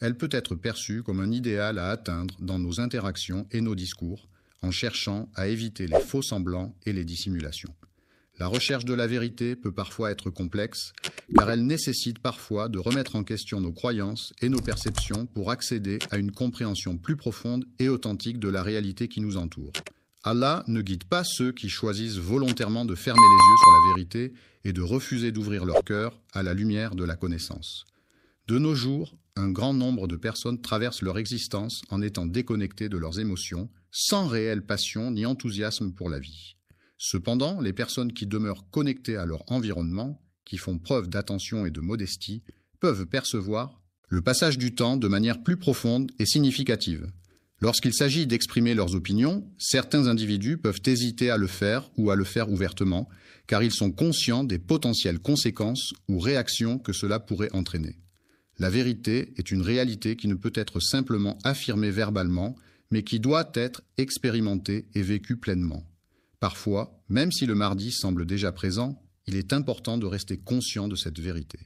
Elle peut être perçue comme un idéal à atteindre dans nos interactions et nos discours, en cherchant à éviter les faux semblants et les dissimulations. La recherche de la vérité peut parfois être complexe, car elle nécessite parfois de remettre en question nos croyances et nos perceptions pour accéder à une compréhension plus profonde et authentique de la réalité qui nous entoure. Allah ne guide pas ceux qui choisissent volontairement de fermer les yeux sur la vérité et de refuser d'ouvrir leur cœur à la lumière de la connaissance. De nos jours, un grand nombre de personnes traversent leur existence en étant déconnectées de leurs émotions, sans réelle passion ni enthousiasme pour la vie. Cependant, les personnes qui demeurent connectées à leur environnement, qui font preuve d'attention et de modestie, peuvent percevoir le passage du temps de manière plus profonde et significative. Lorsqu'il s'agit d'exprimer leurs opinions, certains individus peuvent hésiter à le faire ou à le faire ouvertement, car ils sont conscients des potentielles conséquences ou réactions que cela pourrait entraîner. La vérité est une réalité qui ne peut être simplement affirmée verbalement, mais qui doit être expérimentée et vécue pleinement. Parfois, même si le mardi semble déjà présent, il est important de rester conscient de cette vérité.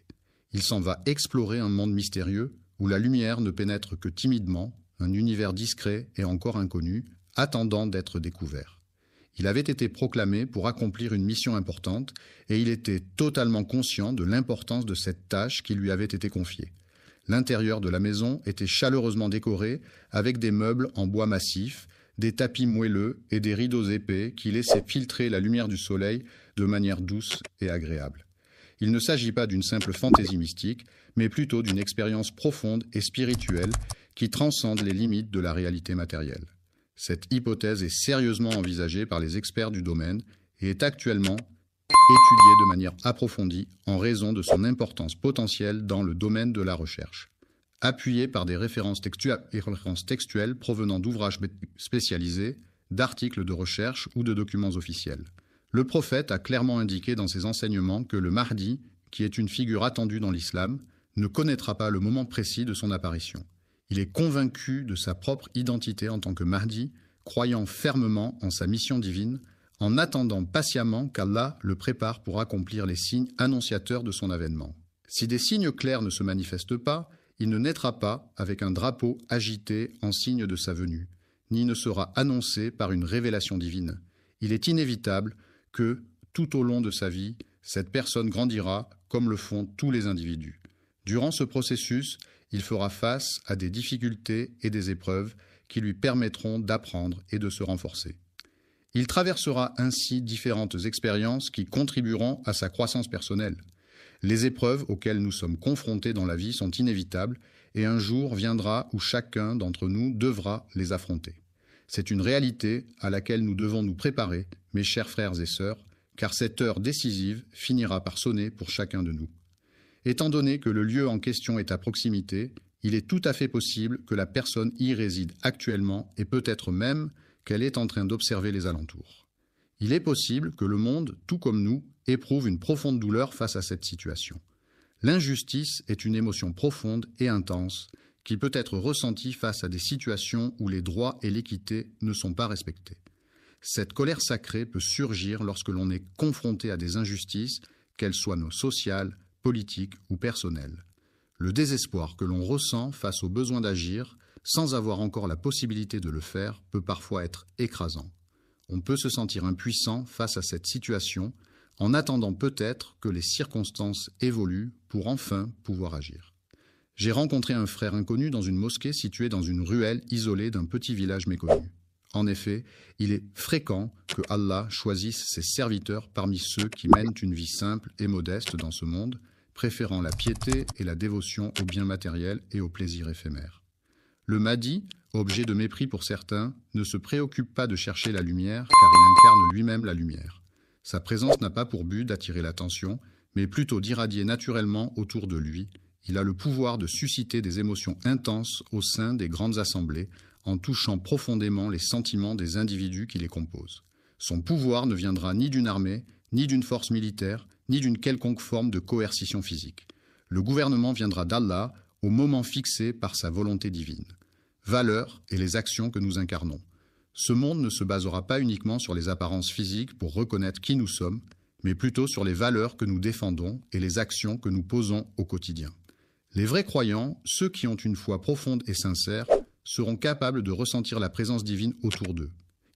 Il s'en va explorer un monde mystérieux où la lumière ne pénètre que timidement, un univers discret et encore inconnu, attendant d'être découvert. Il avait été proclamé pour accomplir une mission importante et il était totalement conscient de l'importance de cette tâche qui lui avait été confiée. L'intérieur de la maison était chaleureusement décoré avec des meubles en bois massif, des tapis moelleux et des rideaux épais qui laissaient filtrer la lumière du soleil de manière douce et agréable. Il ne s'agit pas d'une simple fantaisie mystique, mais plutôt d'une expérience profonde et spirituelle qui transcende les limites de la réalité matérielle. Cette hypothèse est sérieusement envisagée par les experts du domaine et est actuellement étudiée de manière approfondie en raison de son importance potentielle dans le domaine de la recherche. Appuyée par des références textuelles provenant d'ouvrages spécialisés, d'articles de recherche ou de documents officiels. Le prophète a clairement indiqué dans ses enseignements que le Mahdi, qui est une figure attendue dans l'islam, ne connaîtra pas le moment précis de son apparition. Il est convaincu de sa propre identité en tant que Mahdi, croyant fermement en sa mission divine, en attendant patiemment qu'Allah le prépare pour accomplir les signes annonciateurs de son avènement. Si des signes clairs ne se manifestent pas, il ne naîtra pas avec un drapeau agité en signe de sa venue, ni ne sera annoncé par une révélation divine. Il est inévitable que, tout au long de sa vie, cette personne grandira comme le font tous les individus. Durant ce processus, il fera face à des difficultés et des épreuves qui lui permettront d'apprendre et de se renforcer. Il traversera ainsi différentes expériences qui contribueront à sa croissance personnelle. Les épreuves auxquelles nous sommes confrontés dans la vie sont inévitables et un jour viendra où chacun d'entre nous devra les affronter. C'est une réalité à laquelle nous devons nous préparer, mes chers frères et sœurs, car cette heure décisive finira par sonner pour chacun de nous. Étant donné que le lieu en question est à proximité, il est tout à fait possible que la personne y réside actuellement et peut-être même qu'elle est en train d'observer les alentours. Il est possible que le monde, tout comme nous, éprouve une profonde douleur face à cette situation. L'injustice est une émotion profonde et intense qui peut être ressentie face à des situations où les droits et l'équité ne sont pas respectés. Cette colère sacrée peut surgir lorsque l'on est confronté à des injustices, qu'elles soient sociales, politiques ou personnelles. Le désespoir que l'on ressent face au besoin d'agir, sans avoir encore la possibilité de le faire, peut parfois être écrasant. On peut se sentir impuissant face à cette situation, en attendant peut-être que les circonstances évoluent pour enfin pouvoir agir. J'ai rencontré un frère inconnu dans une mosquée située dans une ruelle isolée d'un petit village méconnu. En effet, il est fréquent que Allah choisisse ses serviteurs parmi ceux qui mènent une vie simple et modeste dans ce monde, préférant la piété et la dévotion aux biens matériels et aux plaisirs éphémères. Le Mahdi, objet de mépris pour certains, ne se préoccupe pas de chercher la lumière car il incarne lui-même la lumière. Sa présence n'a pas pour but d'attirer l'attention, mais plutôt d'irradier naturellement autour de lui. Il a le pouvoir de susciter des émotions intenses au sein des grandes assemblées, en touchant profondément les sentiments des individus qui les composent. Son pouvoir ne viendra ni d'une armée, ni d'une force militaire, ni d'une quelconque forme de coercition physique. Le gouvernement viendra d'Allah au moment fixé par sa volonté divine. Valeurs et les actions que nous incarnons. Ce monde ne se basera pas uniquement sur les apparences physiques pour reconnaître qui nous sommes, mais plutôt sur les valeurs que nous défendons et les actions que nous posons au quotidien. Les vrais croyants, ceux qui ont une foi profonde et sincère, seront capables de ressentir la présence divine autour d'eux.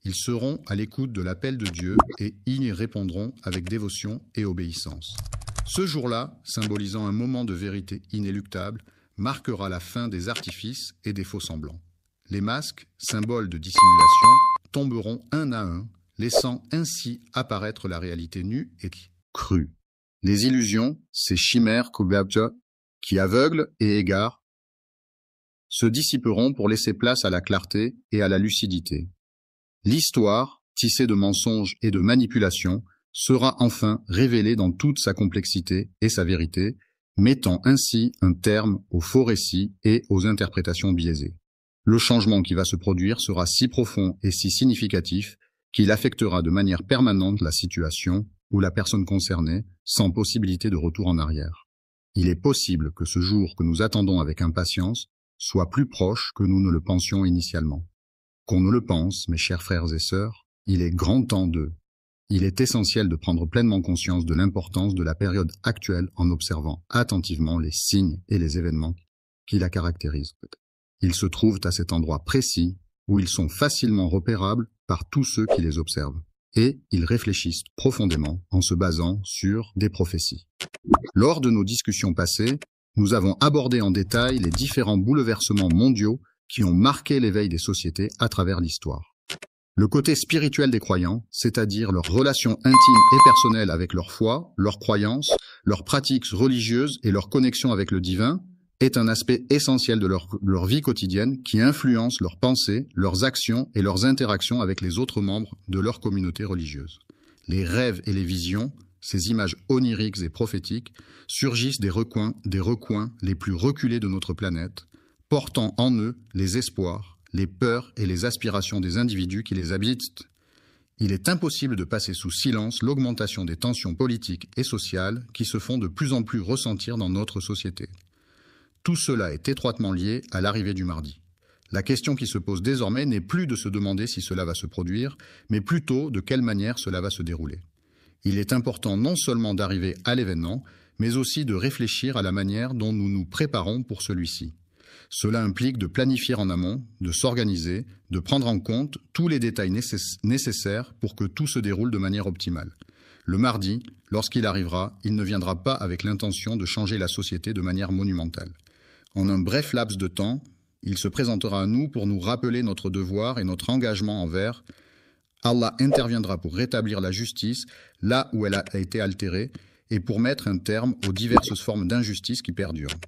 Ils seront à l'écoute de l'appel de Dieu et y répondront avec dévotion et obéissance. Ce jour-là, symbolisant un moment de vérité inéluctable, marquera la fin des artifices et des faux-semblants. Les masques, symboles de dissimulation, tomberont un à un, laissant ainsi apparaître la réalité nue et crue. Les illusions, ces chimères qui aveuglent et égarent, se dissiperont pour laisser place à la clarté et à la lucidité. L'histoire, tissée de mensonges et de manipulations, sera enfin révélée dans toute sa complexité et sa vérité, mettant ainsi un terme aux faux récits et aux interprétations biaisées. Le changement qui va se produire sera si profond et si significatif qu'il affectera de manière permanente la situation ou la personne concernée, sans possibilité de retour en arrière. Il est possible que ce jour que nous attendons avec impatience soit plus proche que nous ne le pensions initialement. Qu'on ne le pense, mes chers frères et sœurs, il est grand temps de. Il est essentiel de prendre pleinement conscience de l'importance de la période actuelle en observant attentivement les signes et les événements qui la caractérisent. Ils se trouvent à cet endroit précis où ils sont facilement repérables par tous ceux qui les observent, et ils réfléchissent profondément en se basant sur des prophéties. Lors de nos discussions passées, nous avons abordé en détail les différents bouleversements mondiaux qui ont marqué l'éveil des sociétés à travers l'histoire. Le côté spirituel des croyants, c'est-à-dire leurs relations intimes et personnelles avec leur foi, leurs croyances, leurs pratiques religieuses et leur connexion avec le divin, est un aspect essentiel de leur vie quotidienne qui influence leurs pensées, leurs actions et leurs interactions avec les autres membres de leur communauté religieuse. Les rêves et les visions, ces images oniriques et prophétiques, surgissent des recoins les plus reculés de notre planète, portant en eux les espoirs, les peurs et les aspirations des individus qui les habitent. Il est impossible de passer sous silence l'augmentation des tensions politiques et sociales qui se font de plus en plus ressentir dans notre société. Tout cela est étroitement lié à l'arrivée du mardi. La question qui se pose désormais n'est plus de se demander si cela va se produire, mais plutôt de quelle manière cela va se dérouler. Il est important non seulement d'arriver à l'événement, mais aussi de réfléchir à la manière dont nous nous préparons pour celui-ci. Cela implique de planifier en amont, de s'organiser, de prendre en compte tous les détails nécessaires pour que tout se déroule de manière optimale. Le mardi, lorsqu'il arrivera, il ne viendra pas avec l'intention de changer la société de manière monumentale. En un bref laps de temps, il se présentera à nous pour nous rappeler notre devoir et notre engagement envers. Allah interviendra pour rétablir la justice là où elle a été altérée et pour mettre un terme aux diverses formes d'injustice qui perdurent.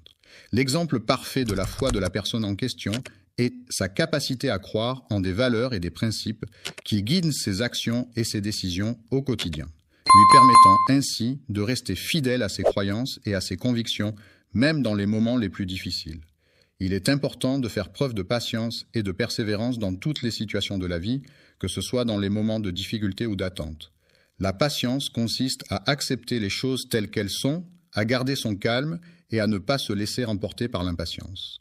L'exemple parfait de la foi de la personne en question est sa capacité à croire en des valeurs et des principes qui guident ses actions et ses décisions au quotidien. lui permettant ainsi de rester fidèle à ses croyances et à ses convictions, même dans les moments les plus difficiles. Il est important de faire preuve de patience et de persévérance dans toutes les situations de la vie, que ce soit dans les moments de difficulté ou d'attente. La patience consiste à accepter les choses telles qu'elles sont, à garder son calme et à ne pas se laisser emporter par l'impatience.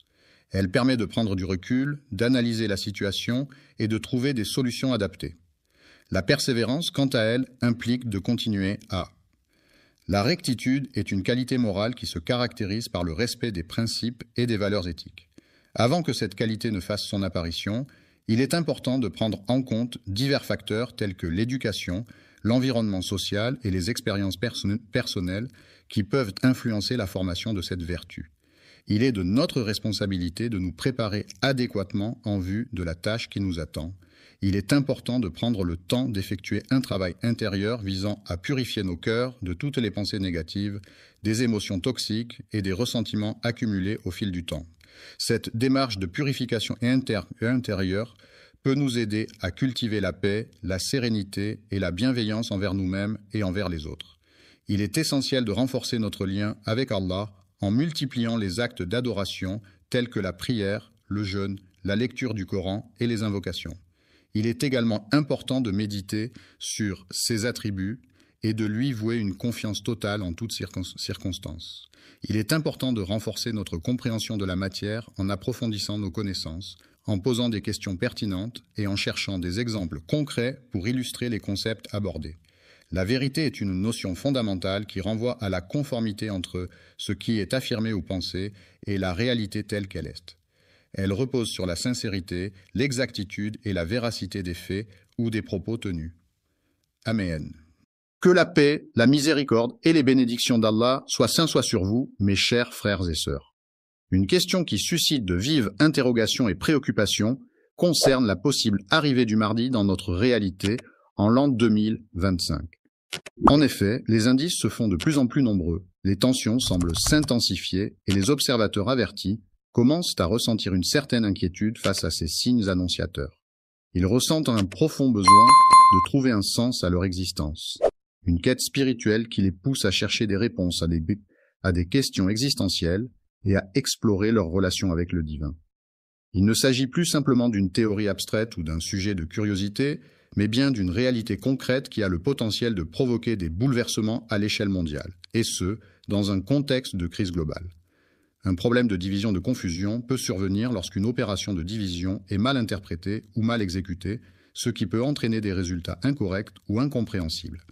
Elle permet de prendre du recul, d'analyser la situation et de trouver des solutions adaptées. La persévérance, quant à elle, implique de continuer à. La rectitude est une qualité morale qui se caractérise par le respect des principes et des valeurs éthiques. Avant que cette qualité ne fasse son apparition, il est important de prendre en compte divers facteurs tels que l'éducation, l'environnement social et les expériences personnelles qui peuvent influencer la formation de cette vertu. Il est de notre responsabilité de nous préparer adéquatement en vue de la tâche qui nous attend. Il est important de prendre le temps d'effectuer un travail intérieur visant à purifier nos cœurs de toutes les pensées négatives, des émotions toxiques et des ressentiments accumulés au fil du temps. Cette démarche de purification intérieure peut nous aider à cultiver la paix, la sérénité et la bienveillance envers nous-mêmes et envers les autres. Il est essentiel de renforcer notre lien avec Allah en multipliant les actes d'adoration tels que la prière, le jeûne, la lecture du Coran et les invocations. Il est également important de méditer sur ses attributs et de lui vouer une confiance totale en toutes circonstances. Il est important de renforcer notre compréhension de la matière en approfondissant nos connaissances, en posant des questions pertinentes et en cherchant des exemples concrets pour illustrer les concepts abordés. La vérité est une notion fondamentale qui renvoie à la conformité entre ce qui est affirmé ou pensé et la réalité telle qu'elle est. Elle repose sur la sincérité, l'exactitude et la véracité des faits ou des propos tenus. Amen. Que la paix, la miséricorde et les bénédictions d'Allah soient sur vous, mes chers frères et sœurs. Une question qui suscite de vives interrogations et préoccupations concerne la possible arrivée du Mahdi dans notre réalité en l'an 2025. En effet, les indices se font de plus en plus nombreux, les tensions semblent s'intensifier et les observateurs avertis commencent à ressentir une certaine inquiétude face à ces signes annonciateurs. Ils ressentent un profond besoin de trouver un sens à leur existence, une quête spirituelle qui les pousse à chercher des réponses à des questions existentielles et à explorer leur relation avec le divin. Il ne s'agit plus simplement d'une théorie abstraite ou d'un sujet de curiosité, mais bien d'une réalité concrète qui a le potentiel de provoquer des bouleversements à l'échelle mondiale, et ce, dans un contexte de crise globale. Un problème de division de confusion peut survenir lorsqu'une opération de division est mal interprétée ou mal exécutée, ce qui peut entraîner des résultats incorrects ou incompréhensibles.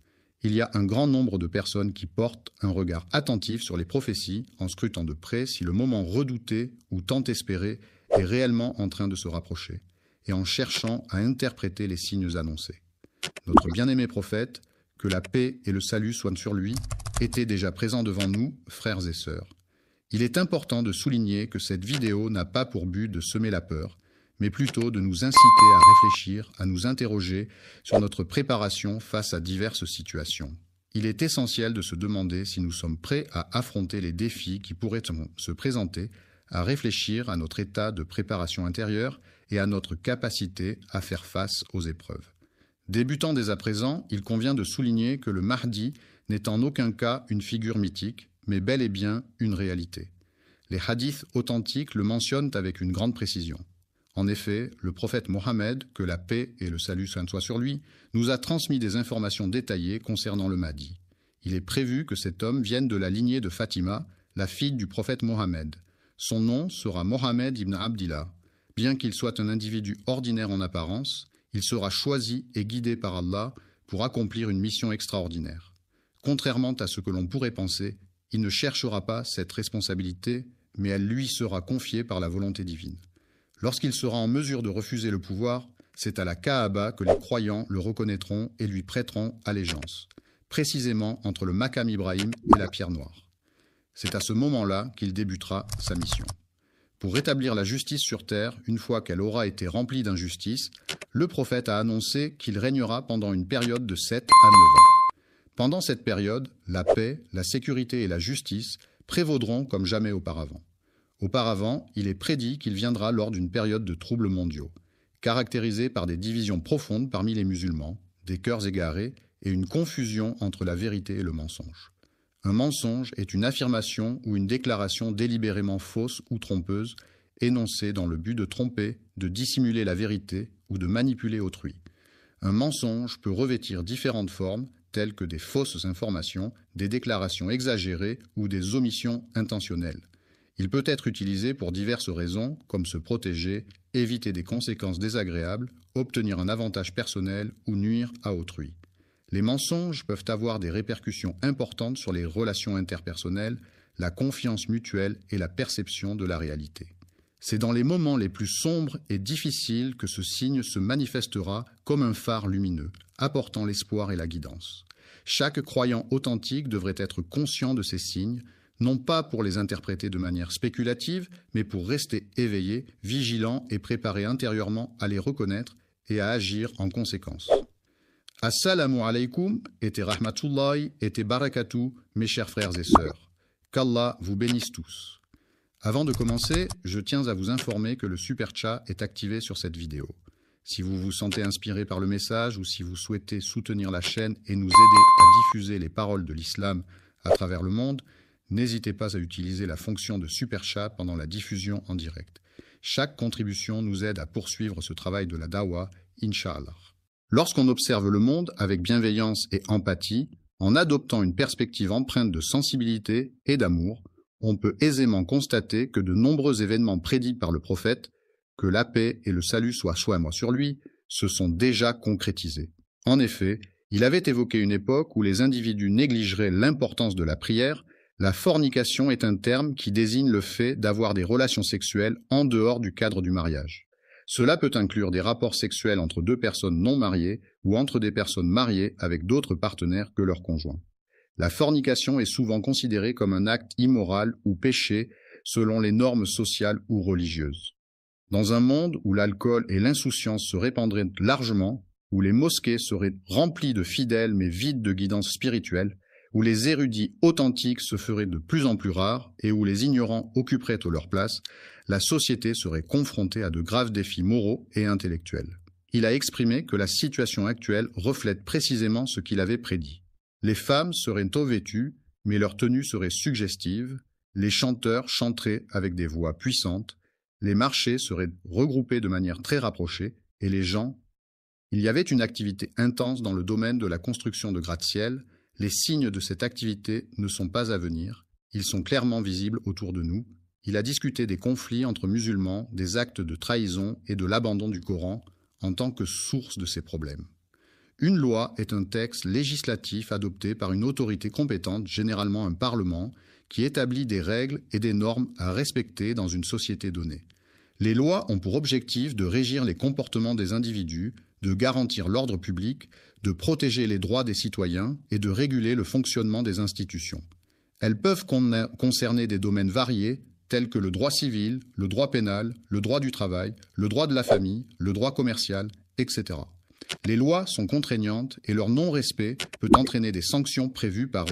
Il y a un grand nombre de personnes qui portent un regard attentif sur les prophéties en scrutant de près si le moment redouté ou tant espéré est réellement en train de se rapprocher, et en cherchant à interpréter les signes annoncés. Notre bien-aimé prophète, que la paix et le salut soient sur lui, était déjà présent devant nous, frères et sœurs. Il est important de souligner que cette vidéo n'a pas pour but de semer la peur, mais plutôt de nous inciter à réfléchir, à nous interroger sur notre préparation face à diverses situations. Il est essentiel de se demander si nous sommes prêts à affronter les défis qui pourraient se présenter, à réfléchir à notre état de préparation intérieure et à notre capacité à faire face aux épreuves. Débutant dès à présent, il convient de souligner que le Mahdi n'est en aucun cas une figure mythique, mais bel et bien une réalité. Les hadiths authentiques le mentionnent avec une grande précision. En effet, le prophète Mohammed, que la paix et le salut soient sur lui, nous a transmis des informations détaillées concernant le Mahdi. Il est prévu que cet homme vienne de la lignée de Fatima, la fille du prophète Mohammed. Son nom sera Mohammed ibn Abdillah. Bien qu'il soit un individu ordinaire en apparence, il sera choisi et guidé par Allah pour accomplir une mission extraordinaire. Contrairement à ce que l'on pourrait penser, il ne cherchera pas cette responsabilité, mais elle lui sera confiée par la volonté divine. Lorsqu'il sera en mesure de refuser le pouvoir, c'est à la Kaaba que les croyants le reconnaîtront et lui prêteront allégeance, précisément entre le Maqam Ibrahim et la pierre noire. C'est à ce moment-là qu'il débutera sa mission. Pour rétablir la justice sur terre, une fois qu'elle aura été remplie d'injustice, le prophète a annoncé qu'il régnera pendant une période de 7 à 9 ans. Pendant cette période, la paix, la sécurité et la justice prévaudront comme jamais auparavant. Auparavant, il est prédit qu'il viendra lors d'une période de troubles mondiaux, caractérisée par des divisions profondes parmi les musulmans, des cœurs égarés et une confusion entre la vérité et le mensonge. Un mensonge est une affirmation ou une déclaration délibérément fausse ou trompeuse, énoncée dans le but de tromper, de dissimuler la vérité ou de manipuler autrui. Un mensonge peut revêtir différentes formes, telles que des fausses informations, des déclarations exagérées ou des omissions intentionnelles. Il peut être utilisé pour diverses raisons, comme se protéger, éviter des conséquences désagréables, obtenir un avantage personnel ou nuire à autrui. Les mensonges peuvent avoir des répercussions importantes sur les relations interpersonnelles, la confiance mutuelle et la perception de la réalité. C'est dans les moments les plus sombres et difficiles que ce signe se manifestera comme un phare lumineux, apportant l'espoir et la guidance. Chaque croyant authentique devrait être conscient de ces signes, non pas pour les interpréter de manière spéculative, mais pour rester éveillé, vigilant et préparé intérieurement à les reconnaître et à agir en conséquence. Assalamu alaikum et rahmatullahi et barakatuh, mes chers frères et sœurs. Qu'Allah vous bénisse tous. Avant de commencer, je tiens à vous informer que le Super Chat est activé sur cette vidéo. Si vous vous sentez inspiré par le message ou si vous souhaitez soutenir la chaîne et nous aider à diffuser les paroles de l'islam à travers le monde, n'hésitez pas à utiliser la fonction de Super Chat pendant la diffusion en direct. Chaque contribution nous aide à poursuivre ce travail de la Dawa, Inch'Allah. Lorsqu'on observe le monde avec bienveillance et empathie, en adoptant une perspective empreinte de sensibilité et d'amour, on peut aisément constater que de nombreux événements prédits par le prophète, que la paix et le salut soient soit moi sur lui, se sont déjà concrétisés. En effet, il avait évoqué une époque où les individus négligeraient l'importance de la prière. La fornication est un terme qui désigne le fait d'avoir des relations sexuelles en dehors du cadre du mariage. Cela peut inclure des rapports sexuels entre deux personnes non mariées ou entre des personnes mariées avec d'autres partenaires que leurs conjoints. La fornication est souvent considérée comme un acte immoral ou péché selon les normes sociales ou religieuses. Dans un monde où l'alcool et l'insouciance se répandraient largement, où les mosquées seraient remplies de fidèles mais vides de guidance spirituelle, où les érudits authentiques se feraient de plus en plus rares et où les ignorants occuperaient leur place, la société serait confrontée à de graves défis moraux et intellectuels. Il a exprimé que la situation actuelle reflète précisément ce qu'il avait prédit. Les femmes seraient tôt vêtues, mais leur tenue serait suggestive, les chanteurs chanteraient avec des voix puissantes, les marchés seraient regroupés de manière très rapprochée, et les gens... Il y avait une activité intense dans le domaine de la construction de gratte-ciel. Les signes de cette activité ne sont pas à venir, ils sont clairement visibles autour de nous. Il a discuté des conflits entre musulmans, des actes de trahison et de l'abandon du Coran en tant que source de ces problèmes. Une loi est un texte législatif adopté par une autorité compétente, généralement un parlement, qui établit des règles et des normes à respecter dans une société donnée. Les lois ont pour objectif de régir les comportements des individus, de garantir l'ordre public, de protéger les droits des citoyens et de réguler le fonctionnement des institutions. Elles peuvent concerner des domaines variés tels que le droit civil, le droit pénal, le droit du travail, le droit de la famille, le droit commercial, etc. Les lois sont contraignantes et leur non-respect peut entraîner des sanctions prévues par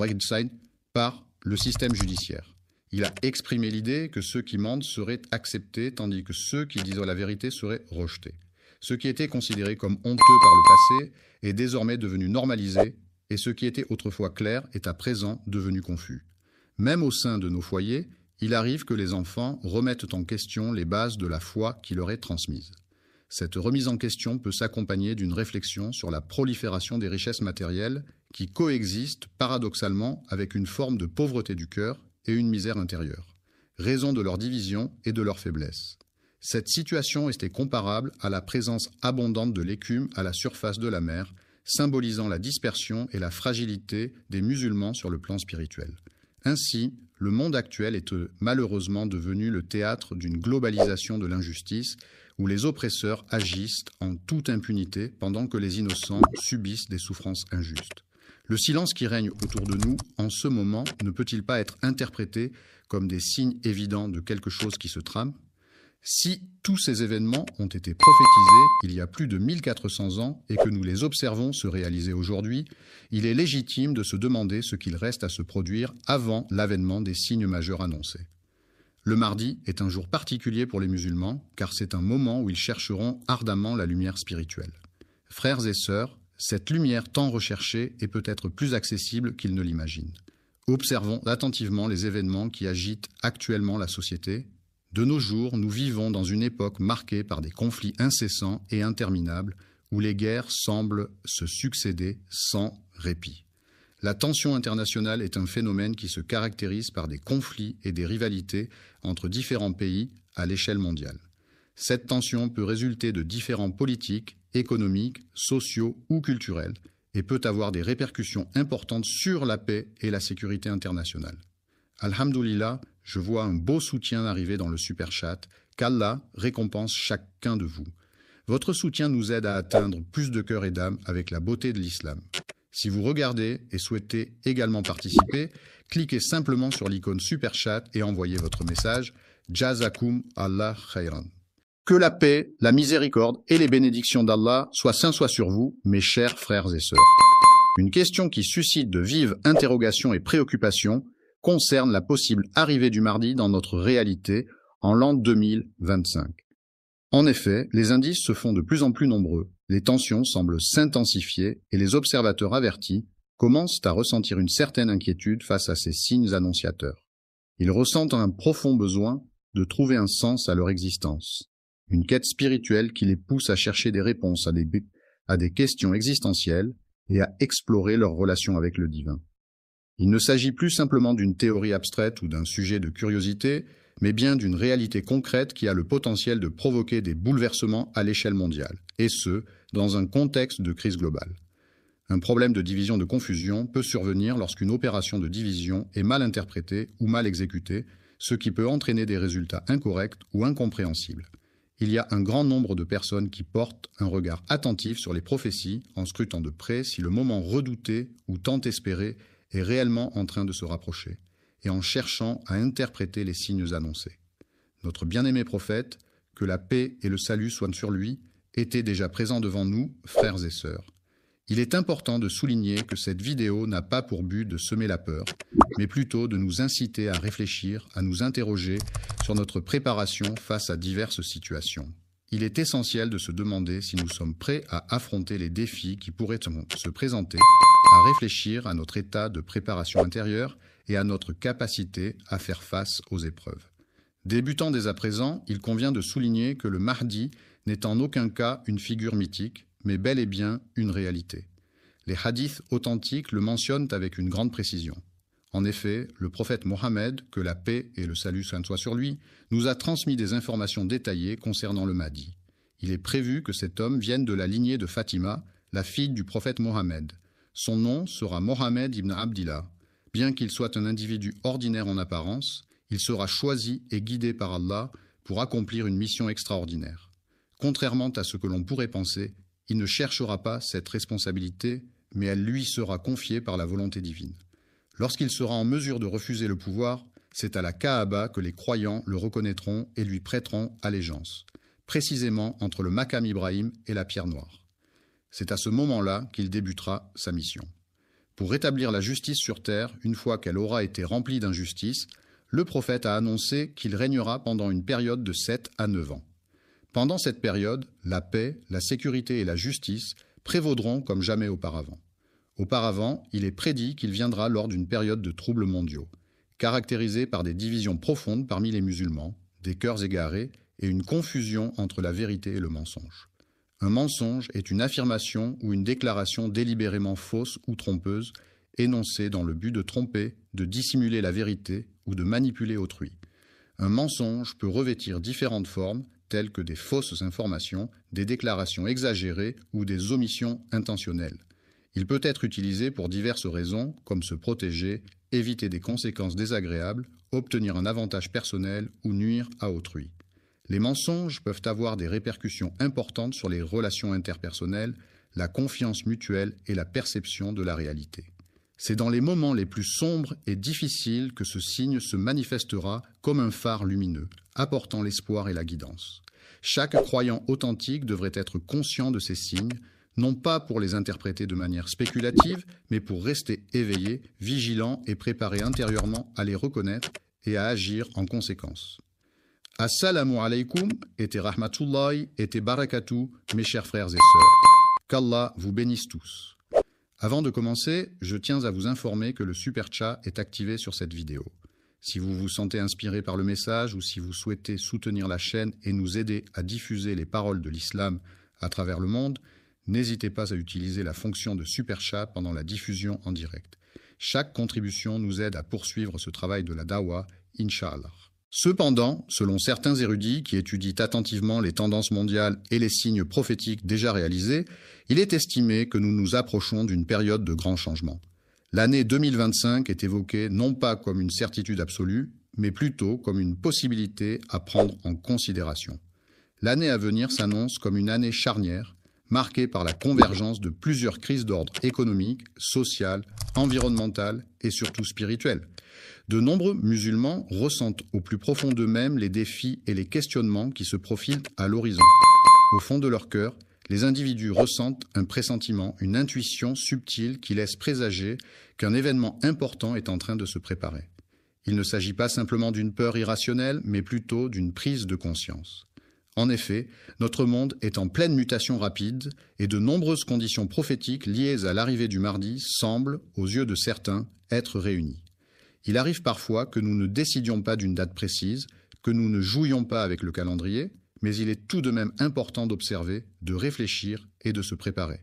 le système judiciaire. Il a exprimé l'idée que ceux qui mentent seraient acceptés tandis que ceux qui disent la vérité seraient rejetés. Ce qui était considéré comme honteux par le passé est désormais devenu normalisé et ce qui était autrefois clair est à présent devenu confus. Même au sein de nos foyers, il arrive que les enfants remettent en question les bases de la foi qui leur est transmise. Cette remise en question peut s'accompagner d'une réflexion sur la prolifération des richesses matérielles qui coexistent paradoxalement avec une forme de pauvreté du cœur et une misère intérieure, raison de leur division et de leur faiblesse. Cette situation était comparable à la présence abondante de l'écume à la surface de la mer, symbolisant la dispersion et la fragilité des musulmans sur le plan spirituel. Ainsi, le monde actuel est malheureusement devenu le théâtre d'une globalisation de l'injustice où les oppresseurs agissent en toute impunité pendant que les innocents subissent des souffrances injustes. Le silence qui règne autour de nous en ce moment ne peut-il pas être interprété comme des signes évidents de quelque chose qui se trame ? Si tous ces événements ont été prophétisés il y a plus de 1400 ans et que nous les observons se réaliser aujourd'hui, il est légitime de se demander ce qu'il reste à se produire avant l'avènement des signes majeurs annoncés. Le mardi est un jour particulier pour les musulmans car c'est un moment où ils chercheront ardemment la lumière spirituelle. Frères et sœurs, Cette lumière tant recherchée est peut-être plus accessible qu'ils ne l'imaginent. Observons attentivement les événements qui agitent actuellement la société. De nos jours, nous vivons dans une époque marquée par des conflits incessants et interminables où les guerres semblent se succéder sans répit. La tension internationale est un phénomène qui se caractérise par des conflits et des rivalités entre différents pays à l'échelle mondiale. Cette tension peut résulter de différents politiques, économiques, sociaux ou culturels et peut avoir des répercussions importantes sur la paix et la sécurité internationale. Alhamdoulilah, je vois un beau soutien arriver dans le Super Chat. Qu'Allah récompense chacun de vous. Votre soutien nous aide à atteindre plus de cœur et d'âme avec la beauté de l'islam. Si vous regardez et souhaitez également participer, cliquez simplement sur l'icône Super Chat et envoyez votre message. Jazakum Allah khayran. Que la paix, la miséricorde et les bénédictions d'Allah soient sur vous, mes chers frères et sœurs. Une question qui suscite de vives interrogations et préoccupations concerne la possible arrivée du Mahdi dans notre réalité en l'an 2025. En effet, les indices se font de plus en plus nombreux, les tensions semblent s'intensifier et les observateurs avertis commencent à ressentir une certaine inquiétude face à ces signes annonciateurs. Ils ressentent un profond besoin de trouver un sens à leur existence, une quête spirituelle qui les pousse à chercher des réponses à des questions existentielles et à explorer leur relation avec le divin. Il ne s'agit plus simplement d'une théorie abstraite ou d'un sujet de curiosité, mais bien d'une réalité concrète qui a le potentiel de provoquer des bouleversements à l'échelle mondiale, et ce, dans un contexte de crise globale. Un problème de division de confusion peut survenir lorsqu'une opération de division est mal interprétée ou mal exécutée, ce qui peut entraîner des résultats incorrects ou incompréhensibles. Il y a un grand nombre de personnes qui portent un regard attentif sur les prophéties en scrutant de près si le moment redouté ou tant espéré est réellement en train de se rapprocher, et en cherchant à interpréter les signes annoncés. Notre bien-aimé prophète, que la paix et le salut soient sur lui, était déjà présent devant nous, frères et sœurs. Il est important de souligner que cette vidéo n'a pas pour but de semer la peur, mais plutôt de nous inciter à réfléchir, à nous interroger sur notre préparation face à diverses situations. Il est essentiel de se demander si nous sommes prêts à affronter les défis qui pourraient se présenter, à réfléchir à notre état de préparation intérieure et à notre capacité à faire face aux épreuves. Débutant dès à présent, il convient de souligner que le Mahdi n'est en aucun cas une figure mythique, mais bel et bien une réalité. Les hadiths authentiques le mentionnent avec une grande précision. En effet, le prophète Mohammed, que la paix et le salut soient sur lui, nous a transmis des informations détaillées concernant le Mahdi. Il est prévu que cet homme vienne de la lignée de Fatima, la fille du prophète Mohammed. Son nom sera Mohammed ibn Abdillah. Bien qu'il soit un individu ordinaire en apparence, il sera choisi et guidé par Allah pour accomplir une mission extraordinaire. Contrairement à ce que l'on pourrait penser, il ne cherchera pas cette responsabilité, mais elle lui sera confiée par la volonté divine. Lorsqu'il sera en mesure de refuser le pouvoir, c'est à la Kaaba que les croyants le reconnaîtront et lui prêteront allégeance, précisément entre le Maqam Ibrahim et la pierre noire. C'est à ce moment-là qu'il débutera sa mission. Pour rétablir la justice sur terre, une fois qu'elle aura été remplie d'injustice, le prophète a annoncé qu'il régnera pendant une période de 7 à 9 ans. Pendant cette période, la paix, la sécurité et la justice prévaudront comme jamais auparavant. Auparavant, il est prédit qu'il viendra lors d'une période de troubles mondiaux, caractérisée par des divisions profondes parmi les musulmans, des cœurs égarés et une confusion entre la vérité et le mensonge. Un mensonge est une affirmation ou une déclaration délibérément fausse ou trompeuse, énoncée dans le but de tromper, de dissimuler la vérité ou de manipuler autrui. Un mensonge peut revêtir différentes formes, telles que des fausses informations, des déclarations exagérées ou des omissions intentionnelles. Il peut être utilisé pour diverses raisons, comme se protéger, éviter des conséquences désagréables, obtenir un avantage personnel ou nuire à autrui. Les mensonges peuvent avoir des répercussions importantes sur les relations interpersonnelles, la confiance mutuelle et la perception de la réalité. C'est dans les moments les plus sombres et difficiles que ce signe se manifestera comme un phare lumineux, apportant l'espoir et la guidance. Chaque croyant authentique devrait être conscient de ces signes, non pas pour les interpréter de manière spéculative, mais pour rester éveillé, vigilant et préparé intérieurement à les reconnaître et à agir en conséquence. Assalamu alaikum et rahmatullahi et barakatuh, mes chers frères et sœurs. Qu'Allah vous bénisse tous. Avant de commencer, je tiens à vous informer que le Super Chat est activé sur cette vidéo. Si vous vous sentez inspiré par le message ou si vous souhaitez soutenir la chaîne et nous aider à diffuser les paroles de l'islam à travers le monde, n'hésitez pas à utiliser la fonction de Super Chat pendant la diffusion en direct. Chaque contribution nous aide à poursuivre ce travail de la Dawa, Inch'Allah. Cependant, selon certains érudits qui étudient attentivement les tendances mondiales et les signes prophétiques déjà réalisés, il est estimé que nous nous approchons d'une période de grands changements. L'année 2025 est évoquée non pas comme une certitude absolue, mais plutôt comme une possibilité à prendre en considération. L'année à venir s'annonce comme une année charnière, marquée par la convergence de plusieurs crises d'ordre économique, social, environnemental et surtout spirituel. De nombreux musulmans ressentent au plus profond d'eux-mêmes les défis et les questionnements qui se profilent à l'horizon. Au fond de leur cœur, les individus ressentent un pressentiment, une intuition subtile qui laisse présager qu'un événement important est en train de se préparer. Il ne s'agit pas simplement d'une peur irrationnelle, mais plutôt d'une prise de conscience. En effet, notre monde est en pleine mutation rapide et de nombreuses conditions prophétiques liées à l'arrivée du Mahdi semblent, aux yeux de certains, être réunies. Il arrive parfois que nous ne décidions pas d'une date précise, que nous ne jouions pas avec le calendrier, mais il est tout de même important d'observer, de réfléchir et de se préparer.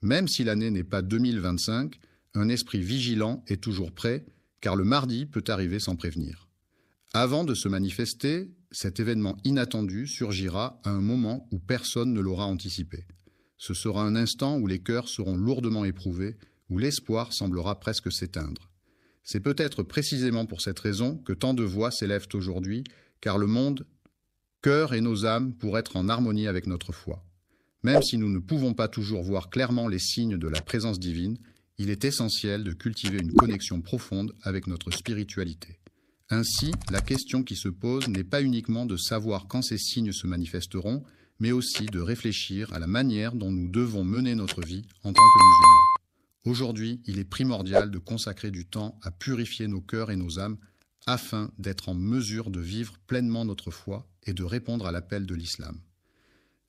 Même si l'année n'est pas 2025, un esprit vigilant est toujours prêt, car le Mahdi peut arriver sans prévenir. Avant de se manifester, cet événement inattendu surgira à un moment où personne ne l'aura anticipé. Ce sera un instant où les cœurs seront lourdement éprouvés, où l'espoir semblera presque s'éteindre. C'est peut-être précisément pour cette raison que tant de voix s'élèvent aujourd'hui, car le monde, cœur et nos âmes pour être en harmonie avec notre foi. Même si nous ne pouvons pas toujours voir clairement les signes de la présence divine, il est essentiel de cultiver une connexion profonde avec notre spiritualité. Ainsi, la question qui se pose n'est pas uniquement de savoir quand ces signes se manifesteront, mais aussi de réfléchir à la manière dont nous devons mener notre vie en tant que musulmans. Aujourd'hui, il est primordial de consacrer du temps à purifier nos cœurs et nos âmes afin d'être en mesure de vivre pleinement notre foi et de répondre à l'appel de l'islam.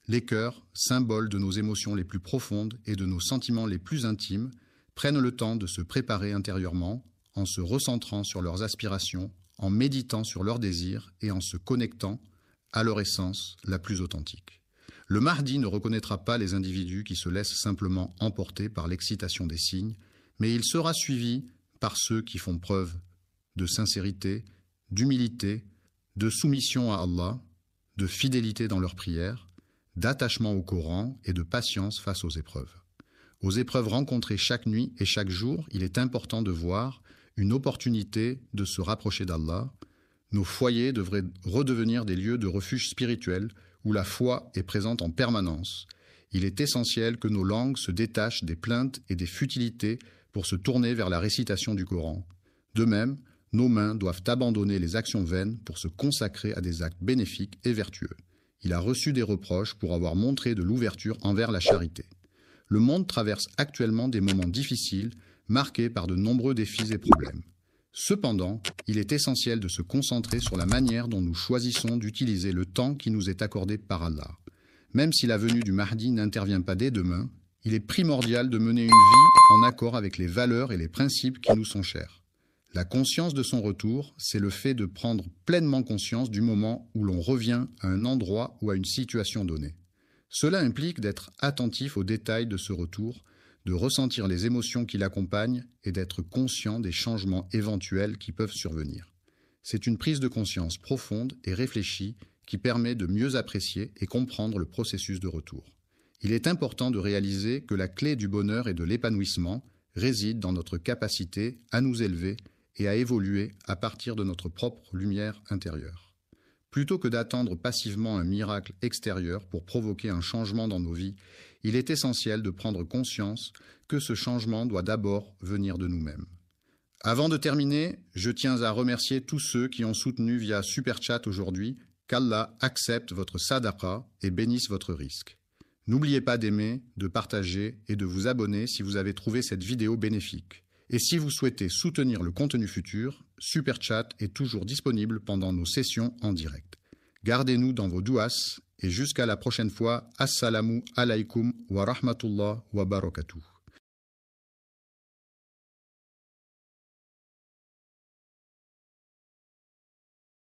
Les cœurs, symboles de nos émotions les plus profondes et de nos sentiments les plus intimes, prennent le temps de se préparer intérieurement en se recentrant sur leurs aspirations, en méditant sur leurs désirs et en se connectant à leur essence la plus authentique. Le Mahdi ne reconnaîtra pas les individus qui se laissent simplement emporter par l'excitation des signes, mais il sera suivi par ceux qui font preuve de sincérité, d'humilité, de soumission à Allah, de fidélité dans leurs prières, d'attachement au Coran et de patience face aux épreuves. Aux épreuves rencontrées chaque nuit et chaque jour, il est important de voir une opportunité de se rapprocher d'Allah. Nos foyers devraient redevenir des lieux de refuge spirituel où la foi est présente en permanence. Il est essentiel que nos langues se détachent des plaintes et des futilités pour se tourner vers la récitation du Coran. De même, nos mains doivent abandonner les actions vaines pour se consacrer à des actes bénéfiques et vertueux. Il a reçu des reproches pour avoir montré de l'ouverture envers la charité. Le monde traverse actuellement des moments difficiles, marqués par de nombreux défis et problèmes. Cependant, il est essentiel de se concentrer sur la manière dont nous choisissons d'utiliser le temps qui nous est accordé par Allah. Même si la venue du Mahdi n'intervient pas dès demain, il est primordial de mener une vie en accord avec les valeurs et les principes qui nous sont chers. La conscience de son retour, c'est le fait de prendre pleinement conscience du moment où l'on revient à un endroit ou à une situation donnée. Cela implique d'être attentif aux détails de ce retour, de ressentir les émotions qui l'accompagnent et d'être conscient des changements éventuels qui peuvent survenir. C'est une prise de conscience profonde et réfléchie qui permet de mieux apprécier et comprendre le processus de retour. Il est important de réaliser que la clé du bonheur et de l'épanouissement réside dans notre capacité à nous élever et à évoluer à partir de notre propre lumière intérieure. Plutôt que d'attendre passivement un miracle extérieur pour provoquer un changement dans nos vies, il est essentiel de prendre conscience que ce changement doit d'abord venir de nous-mêmes. Avant de terminer, je tiens à remercier tous ceux qui ont soutenu via Super Chat aujourd'hui. Qu'Allah accepte votre sadaqa et bénisse votre risque. N'oubliez pas d'aimer, de partager et de vous abonner si vous avez trouvé cette vidéo bénéfique. Et si vous souhaitez soutenir le contenu futur, Super Chat est toujours disponible pendant nos sessions en direct. Gardez-nous dans vos douas et jusqu'à la prochaine fois. Assalamu alaikum wa rahmatullah wa barakatuh.